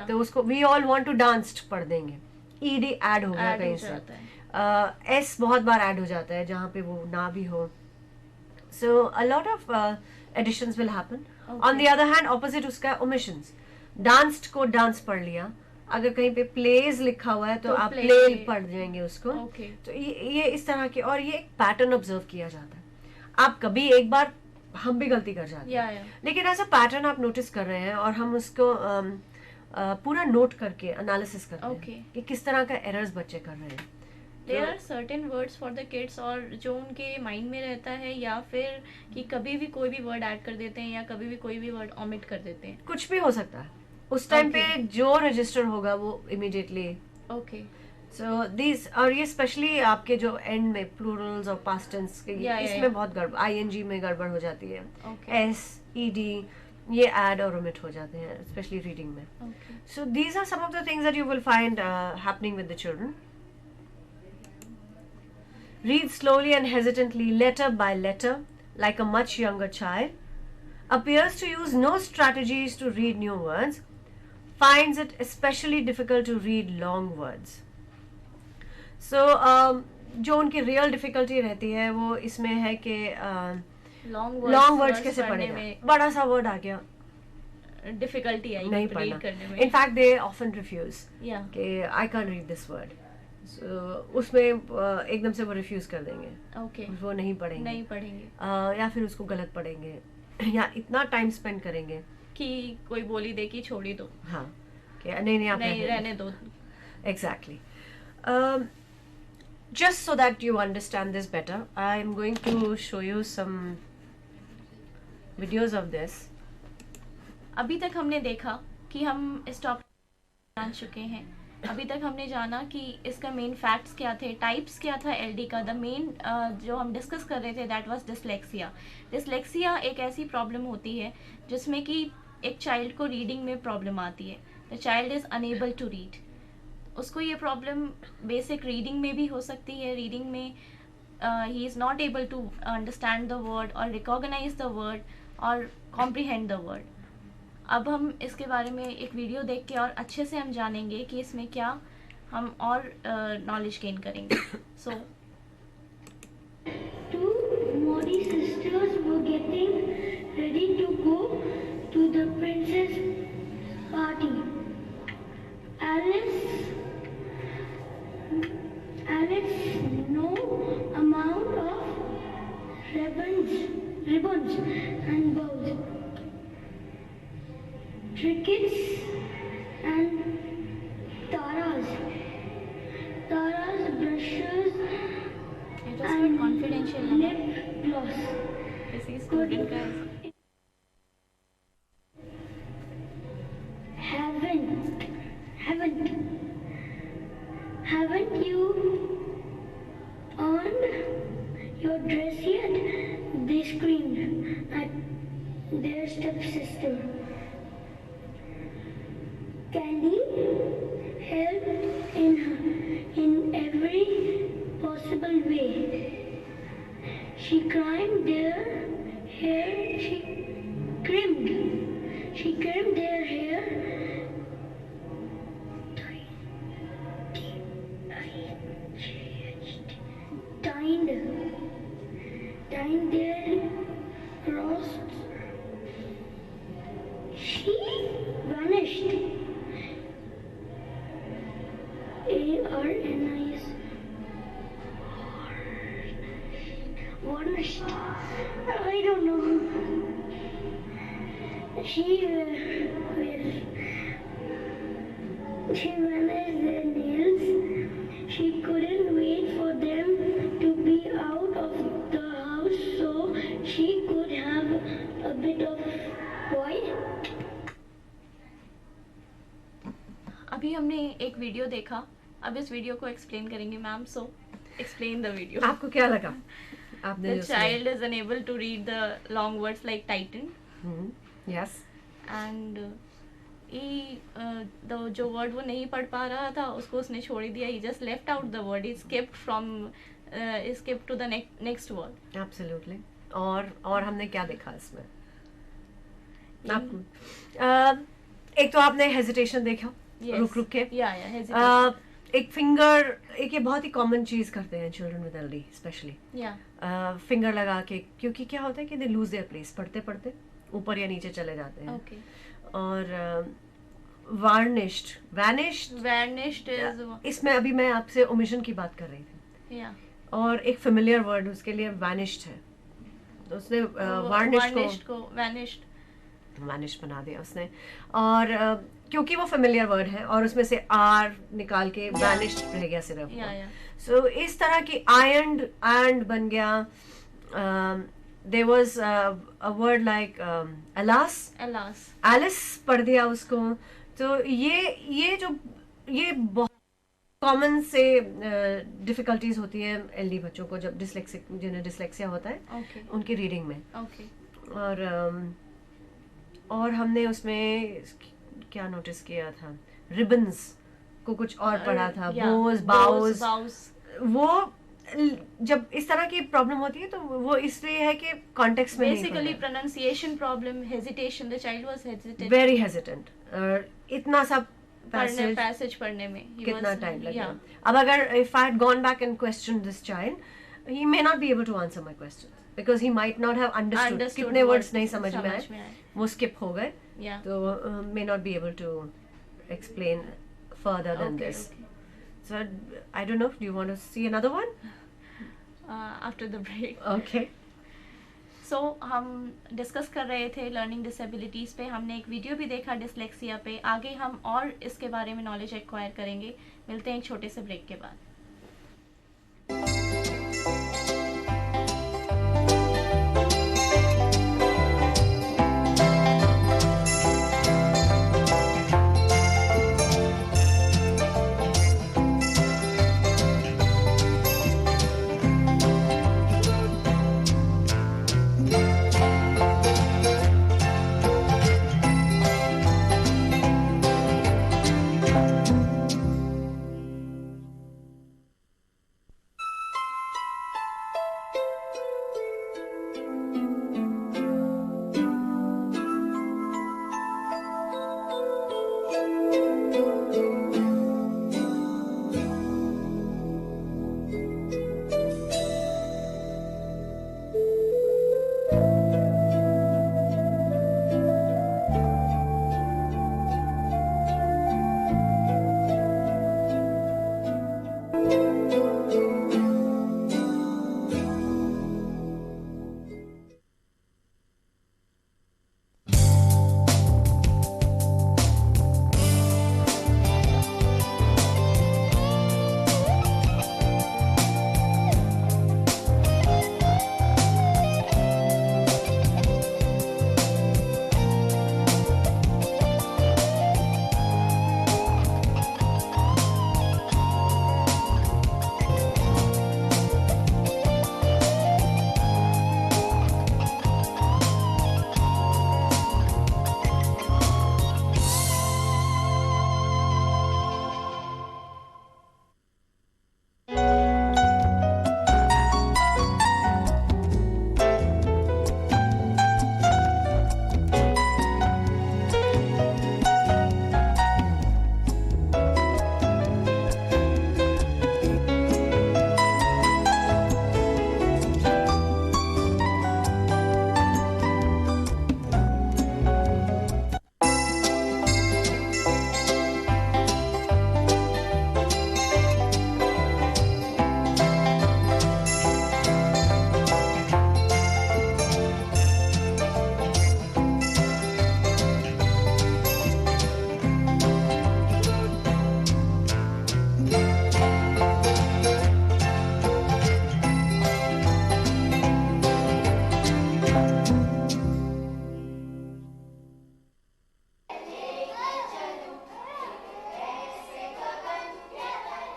तो उसको we all want to danced पढ़ देंगे. ईडी ऐड हो गया कहीं से, एस बहुत बार ऐड हो जाता है जहाँ पे वो ना भी हो. So a lot of additions will happen. On the other hand opposite उसका ओमिशंस. डांस्ड को डांस पढ़ लिया, अगर कहीं पे प्लेज लिखा हुआ है तो आप प्ले पढ़ जाएंगे उसको. तो ये इस तरह के, और ये एक पैटर्न ऑब्जर्व किया जाता है. आप कभी एक बार, हम भी गलती कर जाते हैं, लेकिन ऐसा पैटर्न आप नोटिस कर रहे हैं और हम उसको पूरा नोट करके एनालिसिस करते हैं कि किस तरह का एरर्स बच्चे कर रहे हैं. There are certain words for the kids, और जो उनके माइंड में रहता है, या फिर कि कभी भी कोई भी वर्ड ऐड कर देते हैं या कभी भी कोई भी वर्ड ओमिट कर देते हैं. कुछ भी हो सकता है उस टाइम पे, जो रजिस्टर होगा वो इमीडिएटली. ओके, सो दिस, और ये स्पेशली आपके जो एंड में प्लूरल्स और पास्ट टेंस के, इसमें बहुत गड़बड़, आईएनजी में गड़बड़ हो जाती है. एस, ईडी, ये ऐड और ओमिट हो जाते हैं, स्पेशली रीडिंग में. So these are some of the things that you will find happening with the children. Read slowly and hesitantly, letter by letter, like a much younger child. Appears to use no strategies to read new words. Finds it especially difficult to read long words. So, जो उनकी real difficulty रहती है वो इसमें है कि long words कैसे पढ़ेगा. बड़ा सा word आ गया, डिफिकल्टी आई नहीं पढ़ना. In fact, they often refuse. कि I can't read this word. उसमें एकदम से वो रिफ्यूज कर देंगे. वो नहीं पढ़ेंगे, या फिर उसको गलत पढ़ेंगे, या इतना टाइम स्पेंड करेंगे कि कोई बोली दे कि छोड़ी दो. हाँ, कि नहीं आप रहने दो. Exactly. just so that you understand this better, I am going to show you some videos of this. अभी तक हमने देखा कि हम इस टॉपिक जान चुके हैं. अभी तक हमने जाना कि इसका मेन फैक्ट्स क्या थे, टाइप्स क्या था एलडी का. द मेन जो हम डिस्कस कर रहे थे दैट वाज डिसलेक्सिया. डिसलेक्सिया एक ऐसी प्रॉब्लम होती है जिसमें कि एक चाइल्ड को रीडिंग में प्रॉब्लम आती है. The child is unable to read. उसको ये प्रॉब्लम बेसिक रीडिंग में भी हो सकती है. रीडिंग में ही is not able to understand the word और रिकॉग्नाइज द वर्ड और कॉम्प्रीहेंड द वर्ड. अब हम इसके बारे में एक वीडियो देख के और अच्छे से हम जानेंगे कि इसमें क्या हम और नॉलेज गेन करेंगे. सो Two Modi sisters were getting ready to go to the princess party. Alice no amount of ribbons and bows, trinkets and taras, brushes it is confidential lip gloss. किसी स्टूडेंट का Haven't you on your dress yet? They screamed at their stepsister. Candy helped in every possible way. She crimed their hair. She crimped their hair. Tied their rosts. She vanished. ARNIS. Vanished. I don't know. She vanished their nails. She couldn't wait for them to be out of the house so she could have a bit of quiet. अभी हमने एक video देखा. अब इस video को explain करेंगे ma'am. So explain the video. आपको क्या लगा आपने the child is unable to read the long words like Titan. Yes. And जो वर्ड वो नहीं पढ़ पा रहा था उसको उसने छोड़ ही दिया. He just left out the word. He skipped to the next word. Absolutely. और हमने क्या देखा इसमें? आपको एक तो आपने हेजिटेशन देखा. Yes. रुक रुक के hesitation. एक फिंगर, एक ये बहुत ही कॉमन चीज करते हैं children with LD specially. Finger लगा के, क्योंकि क्या होता है कि दे लूज देयर प्लेस. पढ़ते पढ़ते ऊपर या नीचे चले जाते हैं. Okay. और वैनिश्ड इसमें अभी मैं आपसे ओमिशन की बात कर रही थी. Yeah. और एक फेमिलियर वर्ड उसके लिए वैनिश्ड है. तो उसने वार्निश्ड को वैनिश बना दिया उसने. और क्योंकि वो फेमिलियर वर्ड है और उसमें से आर निकाल के वैनिश्ड रह गया सिर्फ. सो इस तरह की आयरन बन गया. There was a word like Alice पढ़ दिया उसको. तो ये बहुत कॉमन से डिफिकल्टीज होती है एलडी बच्चों को जब जिन्हें डिसलेक्सिया होता है. Okay. उनकी रीडिंग में. Okay. और हमने उसमें क्या नोटिस किया था, रिबन्स को कुछ और पढ़ा था. बोज बाउज. वो जब इस तरह की प्रॉब्लम होती है तो वो इसलिए है कि कॉन्टेक्स्ट में basically pronunciation problem, hesitation. The child was hesitant, very hesitant. इतना सब पैसेज पढ़ने में कितना टाइम लगेगा. अब अगर if I had gone back and question this child, he may not be able to answer my questions because he might not have understood कितने words नहीं समझ में आए, वो skip हो गए. तो may not be able to explain further than this. So I don't know, do you want to see another one? After the break. Okay. So हम डिस्कस कर रहे थे लर्निंग डिसेबिलिटीज़ पे. हमने एक वीडियो भी देखा डिसलेक्सिया पे. आगे हम और इसके बारे में नॉलेज एक्वायर करेंगे. मिलते हैं एक छोटे से ब्रेक के बाद.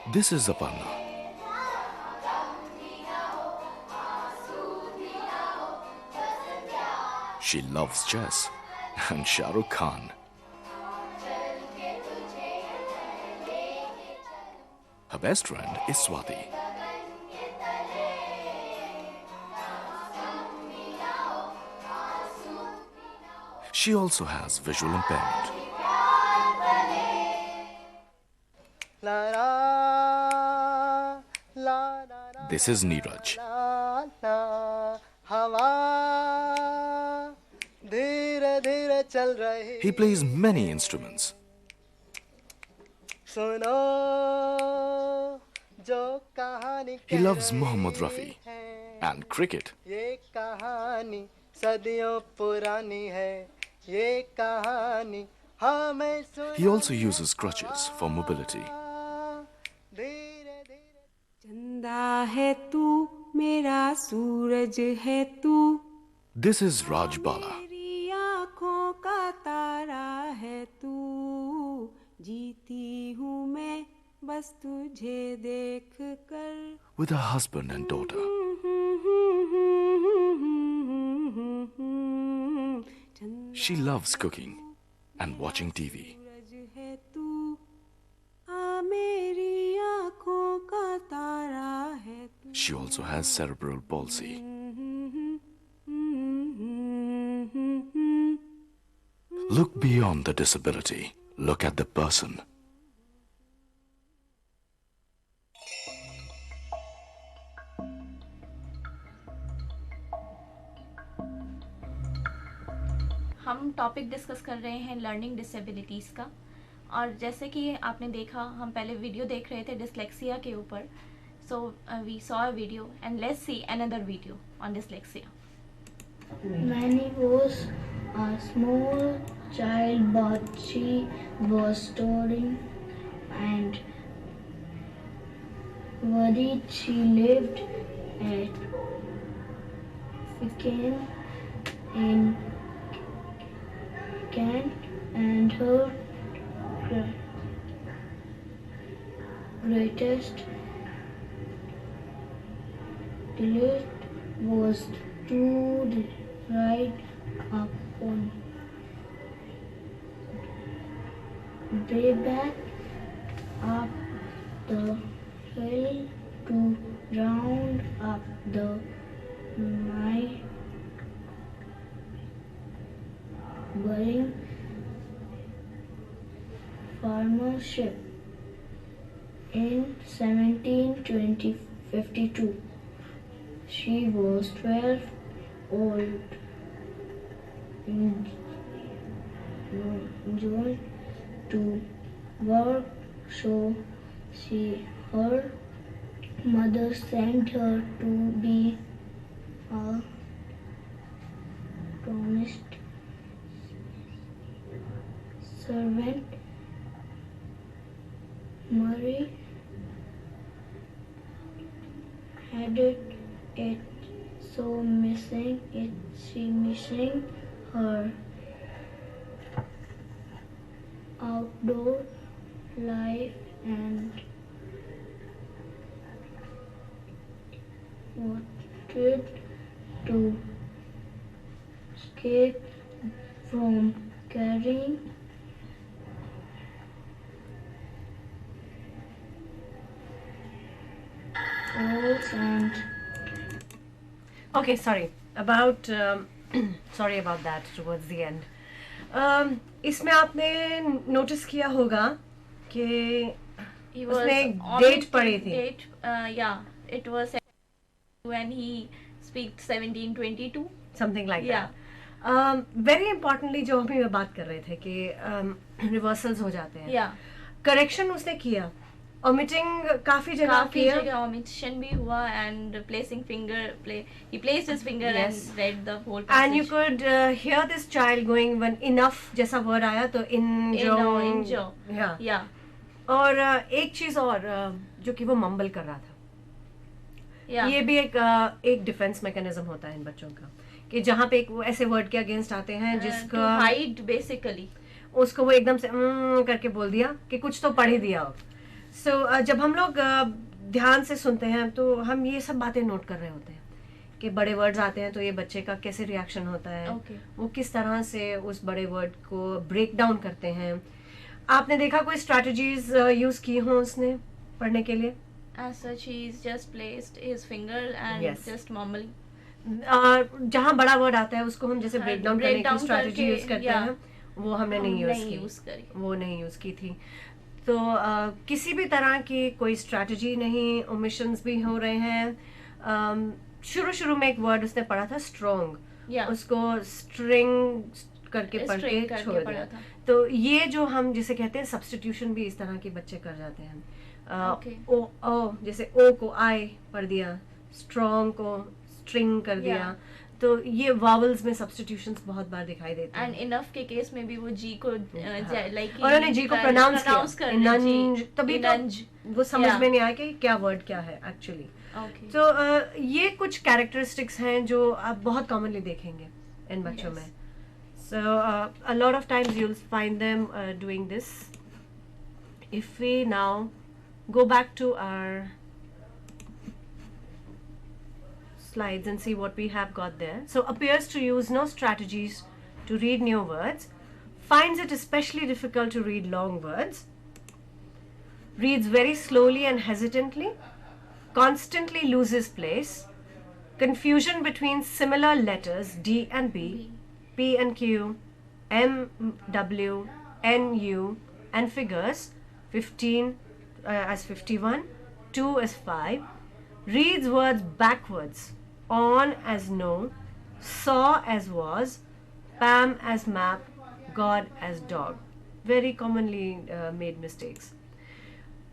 This is Aparna. She loves chess and Shah Rukh Khan. Her best friend is Swati. She also has visual impairment. This is Neeraj. He plays many instruments. He loves Mohammad Rafi and cricket. He also uses crutches for mobility. चंदा है तू मेरा सूरज है तू This is Raj Bala. मेरी आँखों का तारा है तू जीती हूँ मैं बस तुझे देख कर With her husband and daughter. She loves cooking and watching TV. सूरज है तू आ मेरी आँखों का तारा है तू She also has cerebral palsy. Look beyond the disability. Look at the person. हम टॉपिक डिस्कस कर रहे हैं लर्निंग डिसेबिलिटीज़ का, और जैसे कि आपने देखा, हम पहले वीडियो देख रहे थे डिसलेक्सिया के ऊपर. So we saw a video and let's see another video on dyslexia. Manny was a small child, but she was studying and worried. She lived at Pekin in Kent, and her greatest delight was to ride a pony. Bareback up the hill to round up the neighboring farmership. In 1752, she was 12 old. Enjoyed to work, so her mother sent her to be a promised servant. Mary hated it, so she missing her outdoor life and wanted to escape from carrying balls and Okay, sorry about sorry about that towards the end. इसमें आपने notice किया होगा कि He was उसने एक on date it- पढ़ी थी. Date, yeah, it was when he speaks 1722. Something like Yeah. That. Very importantly जो हम ये बात कर रहे थे कि रिवर्सल्स हो जाते हैं. Yeah. करेक्शन उसने किया. ओमिटिंग काफी जगह काफी किया. जगह omission भी हुआ, and placing finger he placed his finger Yes. and read the whole And passage. you could hear this child going when enough जैसा word आया तो in Enjoy. Yeah. Yeah. और एक चीज और जो कि वो मम्बल कर रहा था. Yeah. ये भी एक डिफेंस मैकेनिज्म होता है इन बच्चों का कि जहाँ पे एक ऐसे वर्ड के अगेंस्ट आते हैं To जिसका hide basically. उसको वो एकदम से करके बोल दिया कि कुछ तो पढ़ ही दिया हो. सो जब हम लोग ध्यान से सुनते हैं तो हम ये सब बातें नोट कर रहे होते हैं कि बड़े वर्ड्स आते हैं तो ये बच्चे का कैसे रिएक्शन होता है, Okay. वो किस तरह से उस बड़े वर्ड को ब्रेक डाउन करते हैं. आपने देखा कोई स्ट्रैटेजीज यूज की हो उसने पढ़ने के लिए? As such, he's just placed his finger and Yes. just mumbling. जहाँ बड़ा वर्ड आता है उसको हम जैसे हाँ, ब्रेक डाउन करने break की down स्ट्रैटेजी करके, यूज करते yeah. हैं, वो हमने नहीं नहीं यूज use करी. वो नहीं यूज की थी. तो किसी भी तरह की कोई स्ट्रैटेजी नहीं, ओमिशंस भी हो रहे हैं. शुरू में एक वर्ड उसने पढ़ा था स्ट्रॉन्ग, Yeah. उसको स्ट्रिंग करके पढ़ String के करके छोड़ पढ़ा दिया. था. तो ये जो हम जिसे कहते हैं सब्स्टिट्यूशन भी इस तरह के बच्चे कर जाते हैं. Okay. ओ जैसे ओ को आई पढ़ दिया, स्ट्रॉन्ग को स्ट्रिंग कर दिया. Yeah. तो ये वावल्स में सब्स्टिट्यूशंस बहुत बार दिखाई देते हैं. एंड इनफ के केस में भी वो जी को लाइक और उन्होंने जी को प्रोनाउंस कर किया, इनंज, तभी तो इनंज. वो समझ Yeah. में नहीं आया कि क्या वर्ड क्या है एक्चुअली. ओके. तो ये कुछ कैरेक्टरिस्टिक्स हैं जो आप बहुत कॉमनली देखेंगे इन बच्चों Yes. में. So a lot of times you will find them doing this. If we now go back to our slides and see what we have got there. So appears to use no strategies to read new words, finds it especially difficult to read long words, reads very slowly and hesitantly, constantly loses place, confusion between similar letters D and B, P and Q, M, W, N, U, and figures 15 as 51, 2 as 5, reads words backwards, on as no, saw as was, Pam as map, God as dog. Very commonly made mistakes.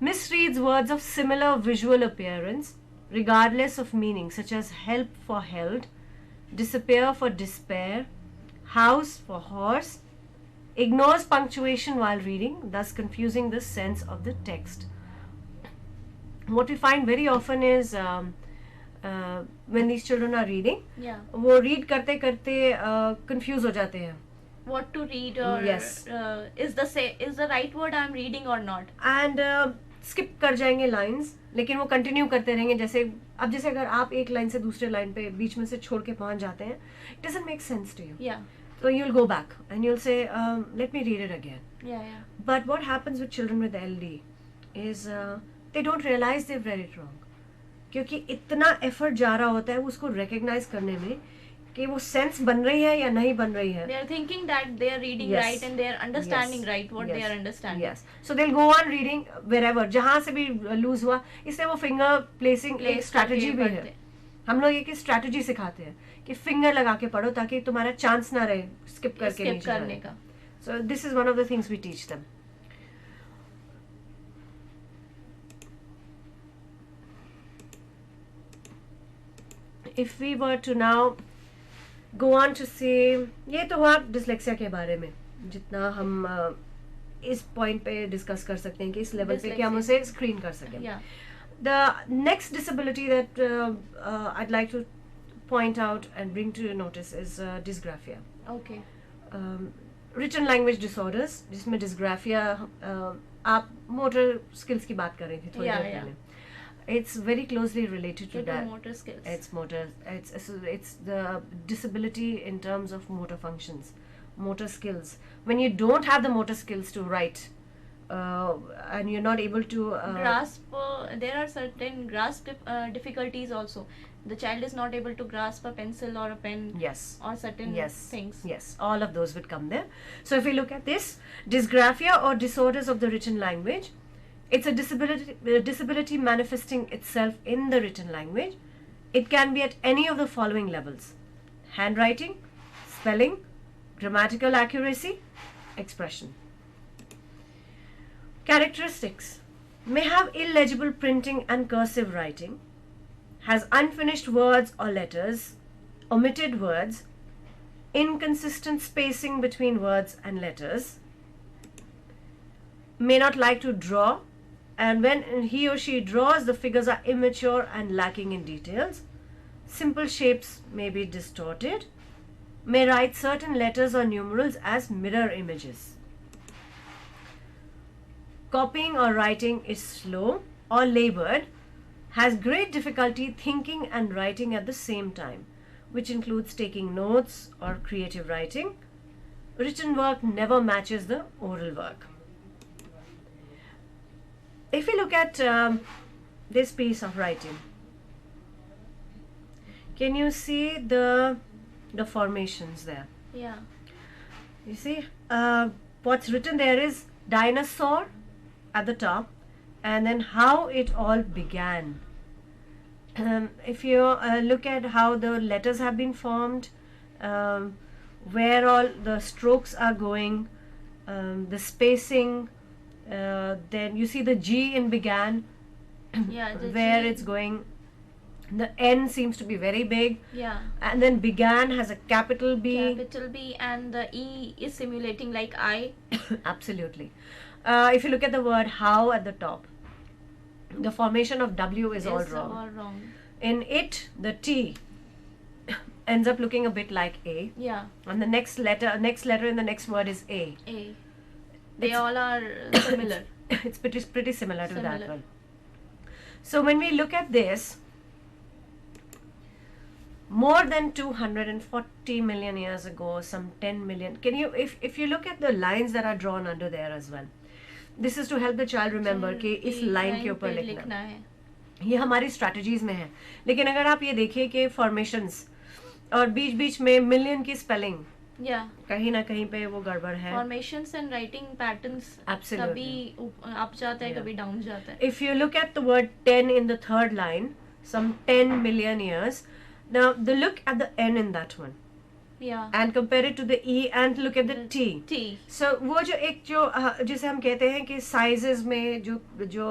Misreads words of similar visual appearance, regardless of meaning, such as help for held, disappear for despair, house for horse, ignores punctuation while reading, thus confusing the sense of the text. What we find very often is when these children are reading, Yeah. वो read करते करते confuse हो जाते हैं. What to read or Yes. Is the right word I'm reading or not? And skip कर जाएंगे lines, लेकिन वो continue करते रहेंगे. जैसे अगर आप एक लाइन से दूसरे लाइन पे बीच में से छोड़ के पहुंच जाते हैं, it doesn't make sense to you. Yeah. So you'll go back and you'll say, let me read it again. Yeah. But what happens with children with LD is they don't realize they've read it wrong. क्योंकि इतना effort जा रहा होता है उसको recognize करने में कि वो sense बन रही है या नहीं बन रही है. They are thinking that they are reading Yes. right and they are understanding Yes. right what Yes. they are understanding. Yes. So they'll go on reading wherever, जहाँ से भी lose हुआ. इसलिए वो finger placing एक Place strategy करके भी पढ़ते. है. हम लोग एक strategy सिखाते हैं कि finger लगा के पढ़ो ताकि तुम्हारा chance ना रहे skip करके Skip नीचे करने जाने का. So this is one of the things we teach them. If we were to now go on to say, ये तो हुआ dyslexia के बारे में, जितना हम इस point पे discuss कर सकते हैं कि इस level पे कि हम उसे screen कर सकें. Yeah. The next disability that I'd like to point out and bring to your notice is dysgraphia. Okay. Written language disorders, जिसमें dysgraphia, आप motor skills की बात कर रही थी थोड़ी Yeah, देर yeah. पहले. It's very closely related to Due to that. motor skills. It's motor. It's the disability in terms of motor functions, motor skills. When you don't have the motor skills to write, and you're not able to grasp. There are certain grasp difficulties also. The child is not able to grasp a pencil or a pen. Yes. Or certain Yes. things. Yes. All of those would come there. So if we look at this, dysgraphia or disorders of the written language, it's a disability manifesting itself in the written language. It can be at any of the following levels: handwriting, spelling, grammatical accuracy, expression. Characteristics: may have illegible printing and cursive writing, has unfinished words or letters, omitted words, inconsistent spacing between words and letters, may not like to draw, and when he or she draws, the figures are immature and lacking in details. Simple shapes may be distorted, may write certain letters or numerals as mirror images. copying or writing is slow or labored, has great difficulty thinking and writing at the same time, which includes taking notes or creative writing. Written work never matches the oral work. If we look at this piece of writing, can you see the formations there? Yeah. You see, what's written there is dinosaur at the top, and then how it all began. If you look at how the letters have been formed, where all the strokes are going, the spacing, then you see the G in began, Yeah. The where G- it's going. The N seems to be very big, Yeah. and then began has a capital B. Capital B, and the E is simulating like I. Absolutely. If you look at the word how at the top, the formation of W is all wrong. All wrong. In it, the T ends up looking a bit like A, Yeah. and the next letter in the next word is A. A. They It's- all are similar. It's pretty similar to that Similar. one. So when we look at this, more than 240 million years ago, some 10 million. Can you, if you look at the lines that are drawn under there as well, this is to help the child remember कि इस line के ऊपर पे लिखना है. ये हमारी strategies में है. लेकिन अगर आप ये देखिए कि फॉर्मेशंस और बीच बीच में मिलियन की स्पेलिंग Yeah. कहीं ना कहीं पे वो गड़बड़ है. Formations and writing patterns Absolutely. कभी up जाता है, Yeah. कभी down जाता है. If you look at the word 10 in the third line, some 10 million years. Now the look at the N in that one Yeah. and compare it to the E and look at the T. T. So वो जो एक जो जिसे हम कहते हैं कि sizes में जो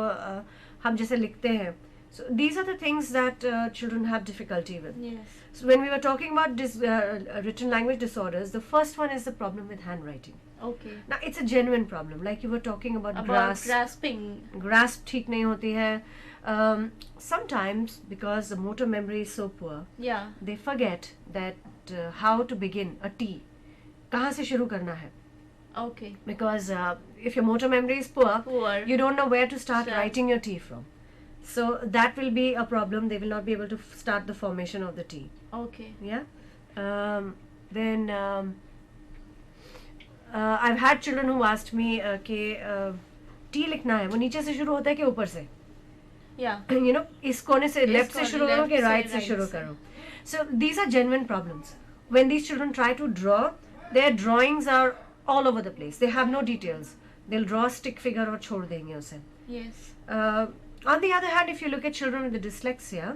हम जैसे लिखते हैं. So these are the things that children have difficulty with. Yes. So when we were talking about written language disorders, the first one is the problem with handwriting. Okay. Now it's a genuine problem. Like you were talking about About grasping. grasp ठीक नहीं होती है. Sometimes because the motor memory is so poor, Yeah. they forget that how to begin a T. कहाँ से शुरू करना है? Okay. Because if your motor memory is poor, Poor. you don't know where to start Start. writing your T from. So that will be a problem. They will not be able to start the formation of the T. Okay. Yeah. Then I've had children who asked me कि T लिखना है वो नीचे से शुरू होता है कि ऊपर से? Yeah. You know, इस कोने से लेफ्ट से कोने- शुरू करो left कि से, राइट से right शुरू से. करो. So these are genuine problems. When these children try to draw, their drawings are all over the place. They have no details. They'll draw a stick figure और छोड़ देंगे उसे. Yes. On the other hand, if you look at children with dyslexia,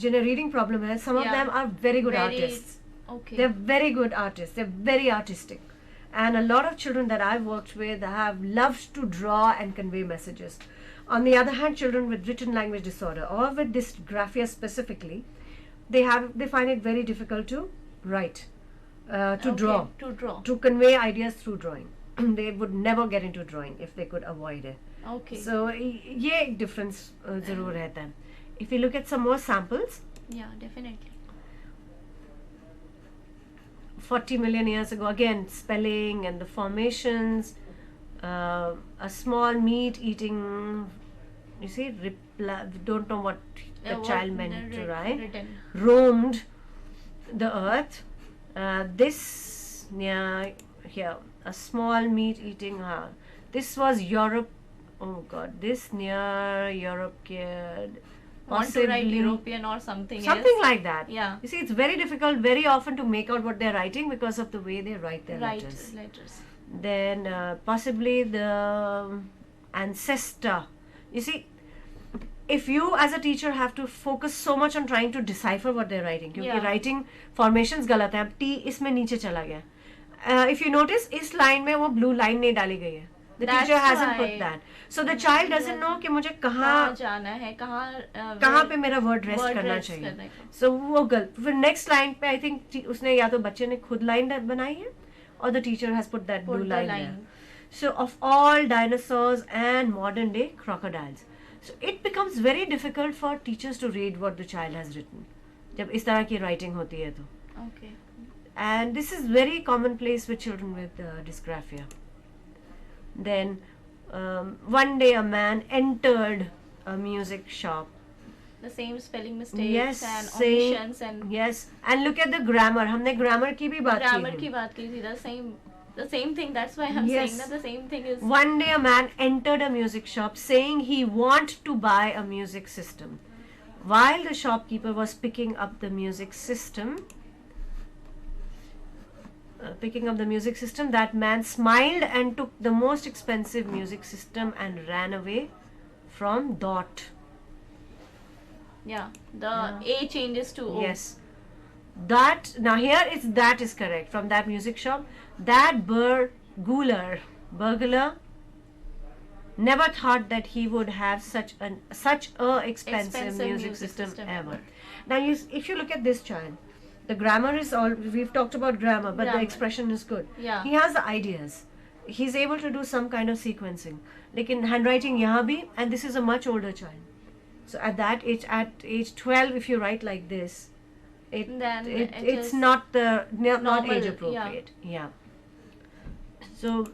जिन्हें reading problem है, some of Yeah. them are very good Very- artists. Okay. They're very good artists. They're very artistic. And a lot of children that I've worked with have loved to draw and convey messages. On the other hand, children with written language disorder or with dysgraphia specifically, they find it very difficult to write, to Okay, draw, To draw. to convey ideas through drawing. They would never get into drawing if they could avoid it. Okay. So ये एक difference ज़रूर रहता है. If you look at some more samples, Yeah, definitely. 40 million years ago, again spelling and the formations, a small meat eating, you see, don't know what the What child meant to write, written. roamed the earth. This near here, a small meat eating, this was Europe. Oh god, this near Europe kid, Want to write possibly European or something something else. like that. Yeah. You see, it's very difficult very often to make out what they're writing because of the way they write their Right. letters. Letters. Then possibly the ancestor. You see, if you as a teacher have to focus so much on trying to decipher what they're writing, क्योंकि Yeah. writing formations गलत है. अब T इसमें नीचे चला गया. If you notice, इस line में वो blue line नहीं डाली गई है. The That's teacher hasn't why. put that. So the child doesn't know कि मुझे कहाँ कहाँ जाना है, कहाँ पे मेरा वर्ड रेस्ट word करना rest चाहिए. करने का. सो वो गलत. फिर नेक्स्ट लाइन पे आई थिंक उसने या तो बच्चे ने खुद लाइन बनाई है और the teacher has put that Put blue the line line. So of all dinosaurs and modern day crocodiles, so it becomes very difficult for teachers to read what the child has written जब इस तरह की writing होती है तो. Okay. And this is very commonplace with children with dysgraphia. Then One day a man entered a music shop. The same spelling mistakes Yes, and same. omissions and Yes, and look at the grammar. हमने grammar की भी बात की grammar है. की बात की थी. The same thing. That's why I'm Yes. saying that the same thing is. One day a man entered a music shop saying he wanted to buy a music system. While the shopkeeper was picking up the music system, that man smiled and took the most expensive music system and ran away from Dot. Yeah, the A changes to O. Yes. That, now here that is correct. From that music shop, that burglar never thought that he would have such a expensive music system ever. Now if you look at this child, the grammar is all, we've talked about grammar, but the Grammar. expression is good. Yeah. He has the ideas. He's able to do some kind of sequencing. Like in handwriting yahan bhi, and this is a much older child. So at that age, at age 12, if you write like this, Then it's is not not normal, age appropriate. Yeah. So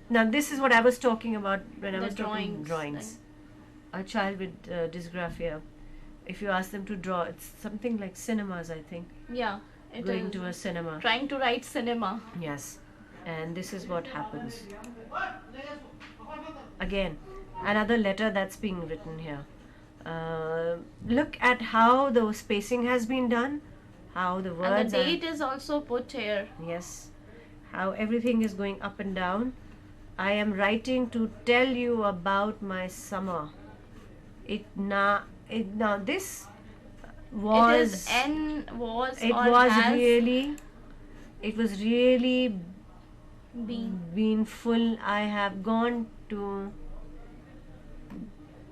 now this is what I was talking about when I The was talking drawings. A child with dysgraphia, if you ask them to draw, it's something like cinemas, I think. Yeah, it Going is to a cinema. trying to write cinema. Yes. And this is what happens. Again, another letter that's being written here. Look at how the spacing has been done, how the words And the are. date is also put here. Yes, how everything is going up and down. I am writing to tell you about my summer. Now this was. It is N was It or was has really. It was really been. full. I have gone to.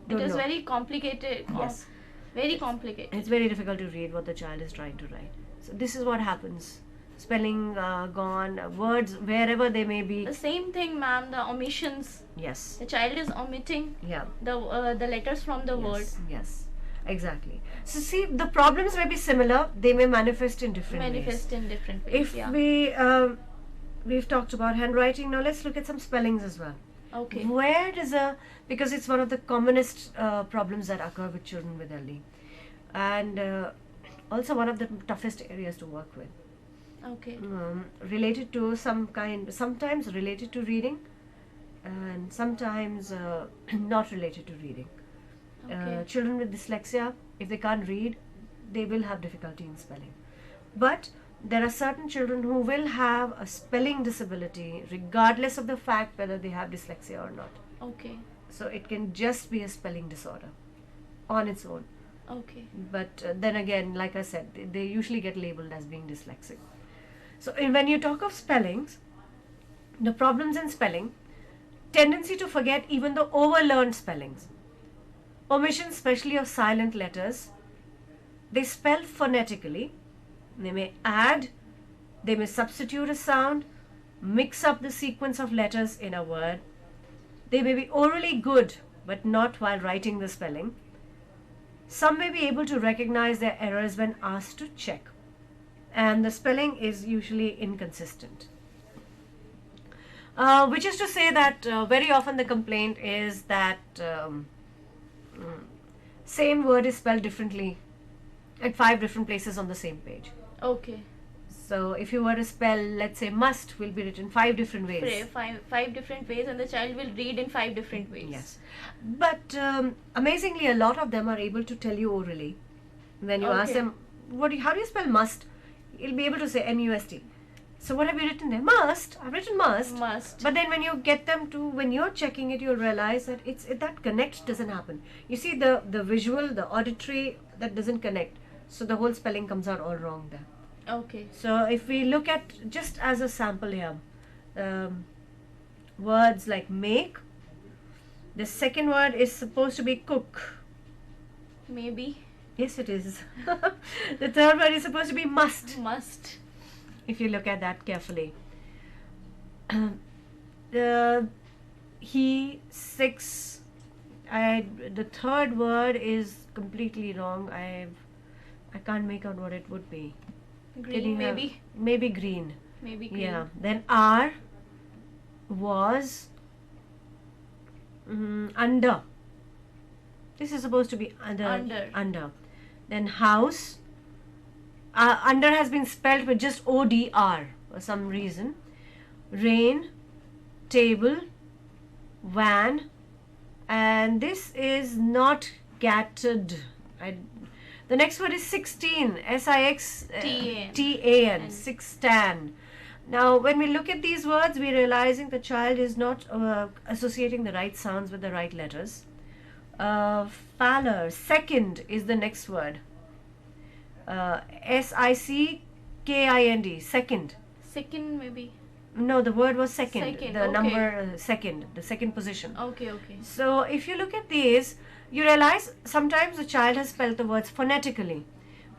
It don't is know. very complicated. Yes. Very complicated. It's very difficult to read what the child is trying to write. So this is what happens. Spelling gone, words wherever they may be. The same thing, ma'am. The omissions. Yes. The child is omitting Yeah. the letters from the word. Yes. Exactly. So see, the problems may be similar. They may manifest in different ways. Manifest in different ways. If yeah. we've talked about handwriting, now let's look at some spellings as well. Okay. Where does because it's one of the commonest problems that occur with children with LD, and also one of the toughest areas to work with. Okay. Related to sometimes related to reading, and sometimes not related to reading. Okay. Children with dyslexia, if they can't read, they will have difficulty in spelling. But there are certain children who will have a spelling disability regardless of the fact whether they have dyslexia or not. Okay. So it can just be a spelling disorder on its own. Okay. But then again, like I said, they usually get labeled as being dyslexic. So when you talk of spellings, the problems in spelling, tendency to forget even the overlearned spellings, omission especially of silent letters, they spell phonetically, they may add, they may substitute a sound, mix up the sequence of letters in a word, they may be orally good but not while writing the spelling. Some may be able to recognize their errors when asked to check, and the spelling is usually inconsistent. Which is to say that very often the complaint is that same word is spelled differently at 5 different places on the same page. Okay. So if you were to spell, let's say must will be written 5 different ways. Five different ways, and the child will read in 5 different ways. Yes. But amazingly, a lot of them are able to tell you orally. When you ask Okay. them, how do you spell must? He'll be able to say M-U-S-T. So what have you written there? Must. I've written must. Must. But then when you get them to, when you're checking it, you'll realize that that connect doesn't happen. You see the visual, the auditory, that doesn't connect. So the whole spelling comes out all wrong there. Okay. So if we look at, just as a sample here, words like make, the second word is supposed to be cook. Maybe. Yes, it is. The third word is supposed to be must, Must. if you look at that carefully. He, 6, the third word is completely wrong. I can't make out what it would be. Can you Green. have- Maybe. Maybe green. Maybe green. Yeah. Then R was Under. This is supposed to be Under. Under. Then house. Under has been spelled with just ODR for some reason. Rain, table, van, and this is not gatted. The next word is 16, T-A-N. T-A-N, sixtan. Now, when we look at these words, we're realizing the child is not associating the right sounds with the right letters. Faller, second is the next word. S-I-C-K-I-N-D, second. Second maybe. No, the word was second. Second, The okay. number second, the second position. Okay, okay. So if you look at these, you realize sometimes the child has spelled the words phonetically.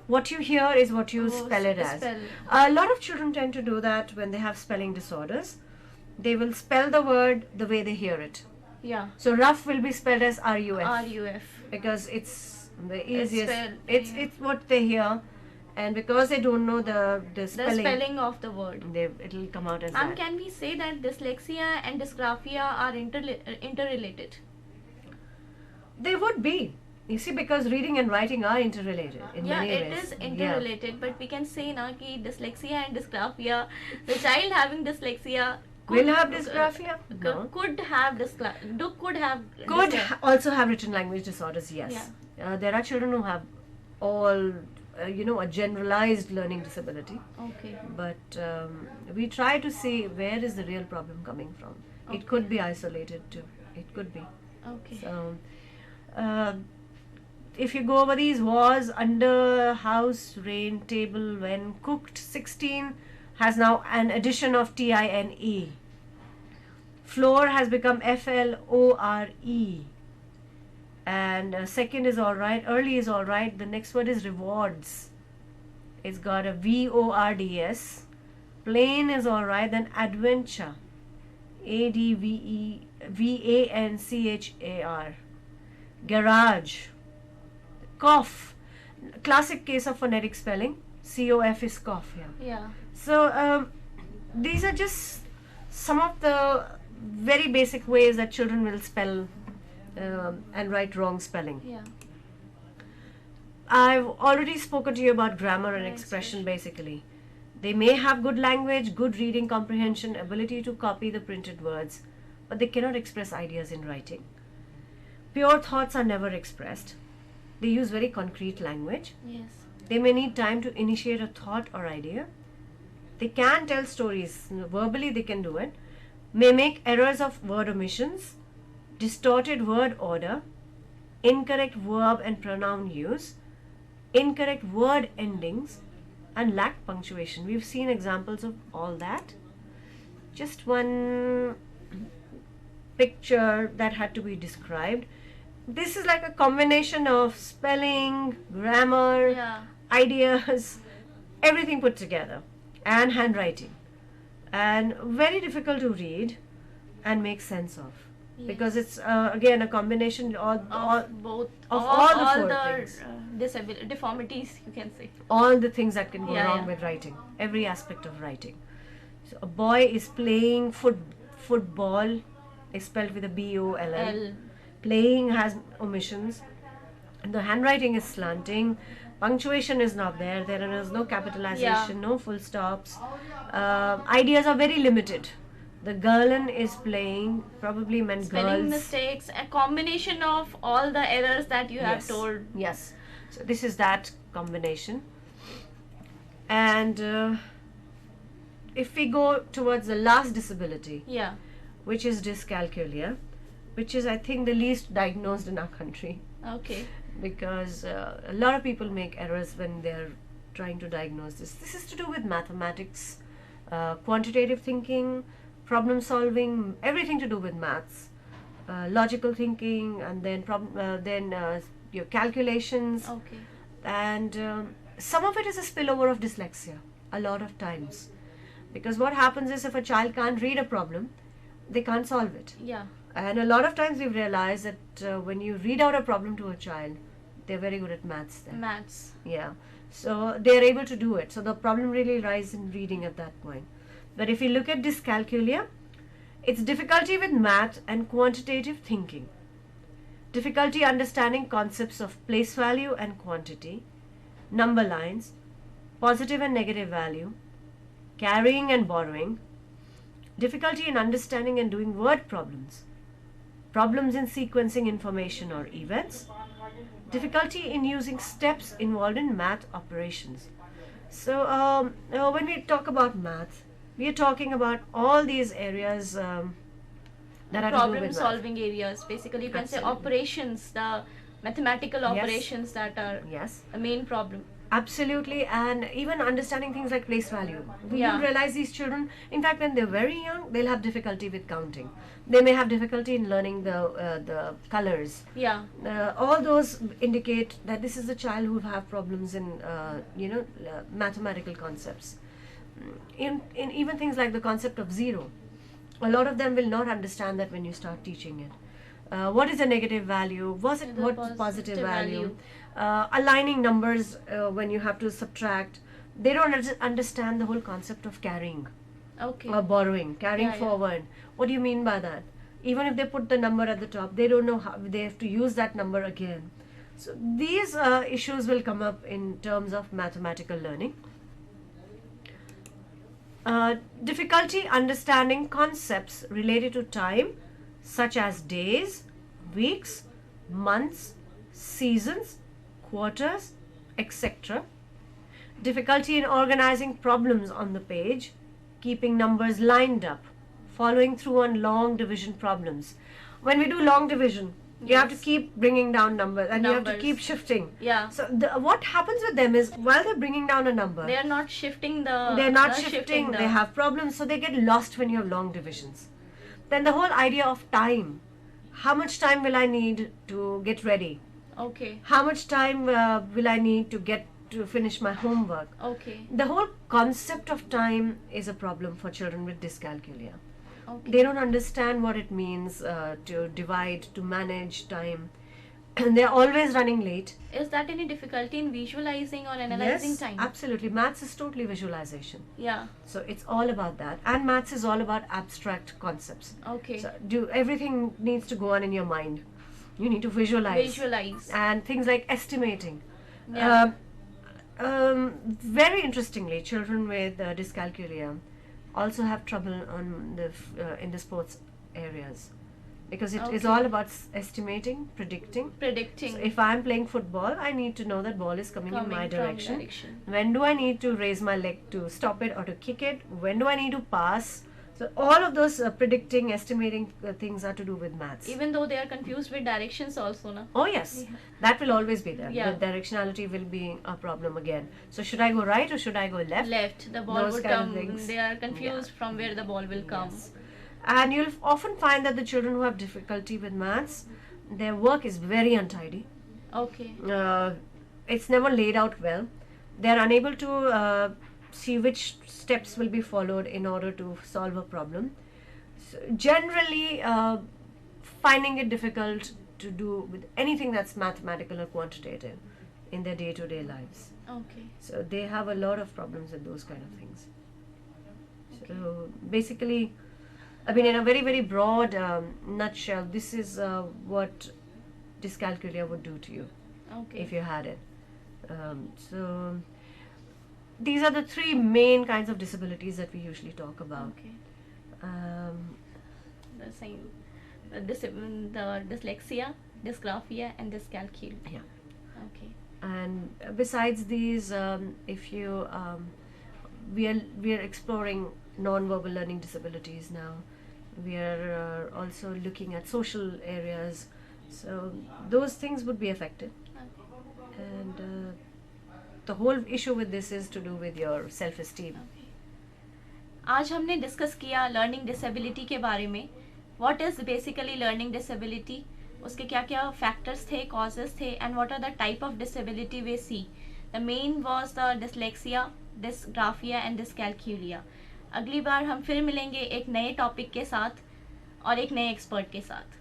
What you hear is what you spell it as. Spell. A lot of children tend to do that when they have spelling disorders. They will spell the word the way they hear it. Yeah. So rough will be spelled as R-U-F. R-U-F. Because it's the easiest. spelled, It's yeah. it's what they hear, and because they don't know the The spelling, spelling of the word. it'll come out as And that. can we say that dyslexia and dysgraphia are interrelated? They would be. You see, because reading and writing are interrelated in Yeah, many it ways. is interrelated, but we can say na ki dyslexia and dysgraphia, the child having dyslexia Will have dysgraphia? No. could have could have Could dyslexia. also have written language disorders, yes. Yeah. There are children who have all, a generalized learning disability. Okay. But we try to see where is the real problem coming from. It could be isolated too. It could be. Okay. So, if you go over these, was, under, house, rain, table, when, cooked, 16 has now an addition of T-I-N-E. Floor has become F-L-O-R-E. And second is alright, early is alright. The next word is rewards. It's got a V-O-R-D-S. Plain is alright, then adventure. A-D-V-E-V-A-N-C-H-A-R. Garage. Cough. Classic case of phonetic spelling. C-O-F is cough here. Yeah. So these are just some of the very basic ways that children will spell and write wrong spelling. Yeah. I've already spoken to you about grammar and Right, expression basically. They may have good language, good reading comprehension, ability to copy the printed words, but they cannot express ideas in writing. Pure thoughts are never expressed. They use very concrete language. Yes. They may need time to initiate a thought or idea. They can tell stories. Verbally they can do it. May make errors of word omissions, distorted word order, incorrect verb and pronoun use, incorrect word endings, and lack punctuation. We've seen examples of all that. Just one picture that had to be described. This is like a combination of spelling, grammar, Yeah. ideas, everything put together, and handwriting, and very difficult to read and make sense of. Yes. Because it's again a combination of Both of all the four things. deformities, you can say. all the things that can go Yeah, wrong yeah. with writing, every aspect of writing. So a boy is playing football, is spelled with a B-O-L-L. L. Playing has omissions. The handwriting is slanting. Punctuation is not there. There is no capitalization, no full stops. Ideas are very limited. The girl is playing probably meant Spelling girls. mistakes, a combination of all the errors that you have Yes. told. Yes. So this is that combination. And if we go towards the last disability, Yeah. which is dyscalculia, which is I think the least diagnosed in our country, Okay. because a lot of people make errors when they're trying to diagnose this. This is to do with mathematics, quantitative thinking, problem solving, everything to do with maths, logical thinking, and then your calculations, Okay. and some of it is a spillover of dyslexia a lot of times, because what happens is if a child can't read a problem, they can't solve it. Yeah. And a lot of times we've realized that when you read out a problem to a child, they're very good at maths then. Maths. Yeah. So they're able to do it. So the problem really lies in reading at that point. But if you look at dyscalculia, It's difficulty with math and quantitative thinking, difficulty understanding concepts of place value and quantity, number lines, positive and negative value, carrying and borrowing, difficulty in understanding and doing word problems, problems in sequencing information or events, difficulty in using steps involved in math operations. So, when we talk about math, we are talking about all these areas that are to do Problem with math. solving areas, basically you can say Absolutely. operations, the mathematical Yes. operations that are Yes. a main problem. Absolutely, and even understanding things like place value. Yeah. You realize these children, in fact, when they're very young, they'll have difficulty with counting. They may have difficulty in learning the colors. Yeah. All those indicate that this is a child who have problems in mathematical concepts. In even things like the concept of zero, a lot of them will not understand that when you start teaching it. What is a negative value? What's positive positive value? value. Aligning numbers when you have to subtract. They don't understand the whole concept of carrying Okay. or borrowing, carrying Yeah, yeah. forward. What do you mean by that? Even if they put the number at the top, they don't know how they have to use that number again. So these issues will come up in terms of mathematical learning. Difficulty understanding concepts related to time, such as days, weeks, months, seasons, quarters, etc. Difficulty in organizing problems on the page, keeping numbers lined up, following through on long division problems. When we do long division, you have to Yes. keep bringing down numbers and you have to Numbers. keep shifting. Yeah. So what happens with them is while they're bringing down a number, They are not shifting the. they're not the shifting, the- they have problems, so they get lost when you have long divisions. Then the whole idea of time, how much time will I need to get ready? Okay. How much time will I need to finish my homework? Okay. The whole concept of time is a problem for children with dyscalculia. Okay. They don't understand what it means to divide, to manage time. They're always running late. Is that any difficulty in visualizing or analyzing Yes, time? absolutely. Maths is totally visualization. Yeah. So it's all about that. And maths is all about abstract concepts. Okay. So everything needs to go on in your mind. You need to visualize. Visualize. And things like estimating. Yeah. Very interestingly, children with dyscalculia also have trouble on in the sports areas, because it is Okay. all about estimating, predicting. Predicting. So if I'm playing football, I need to know that ball is coming in Coming my from direction. direction. When do I need to raise my leg to stop it or to kick it? When do I need to pass? So all of those predicting, estimating things are to do with maths. Even though they are confused with directions also, na? Oh yes, that will always be there. Yeah. The directionality will be a problem again. So should I go right or should I go left? Left. The ball Those would kind of come. things. They are confused from where the ball will come. Yes. And you'll often find that the children who have difficulty with maths, their work is very untidy. Okay. It's never laid out well. They're unable to see which steps will be followed in order to solve a problem. So generally, finding it difficult to do with anything that's mathematical or quantitative in their day-to-day lives. Okay. So they have a lot of problems with those kind of things. So basically, I mean, in a very, very broad nutshell, this is what dyscalculia would do to you Okay. if you had it. So these are the three main kinds of disabilities that we usually talk about. Okay. The same. The dyslexia, dysgraphia, and dyscalculia. Yeah. Okay. And besides these, if you we are exploring non-verbal learning disabilities now. We are also looking at social areas, so those things would be affected. And the whole issue with this is to do with your self-esteem. आज हमने discuss किया learning disability के बारे में. What is basically learning disability, उसके क्या क्या factors थे, कॉजेस थे, and what are the type of disability we see. The main was the dyslexia, dysgraphia and dyscalculia. अगली बार हम फिर मिलेंगे एक नए टॉपिक के साथ और एक नए एक्सपर्ट के साथ.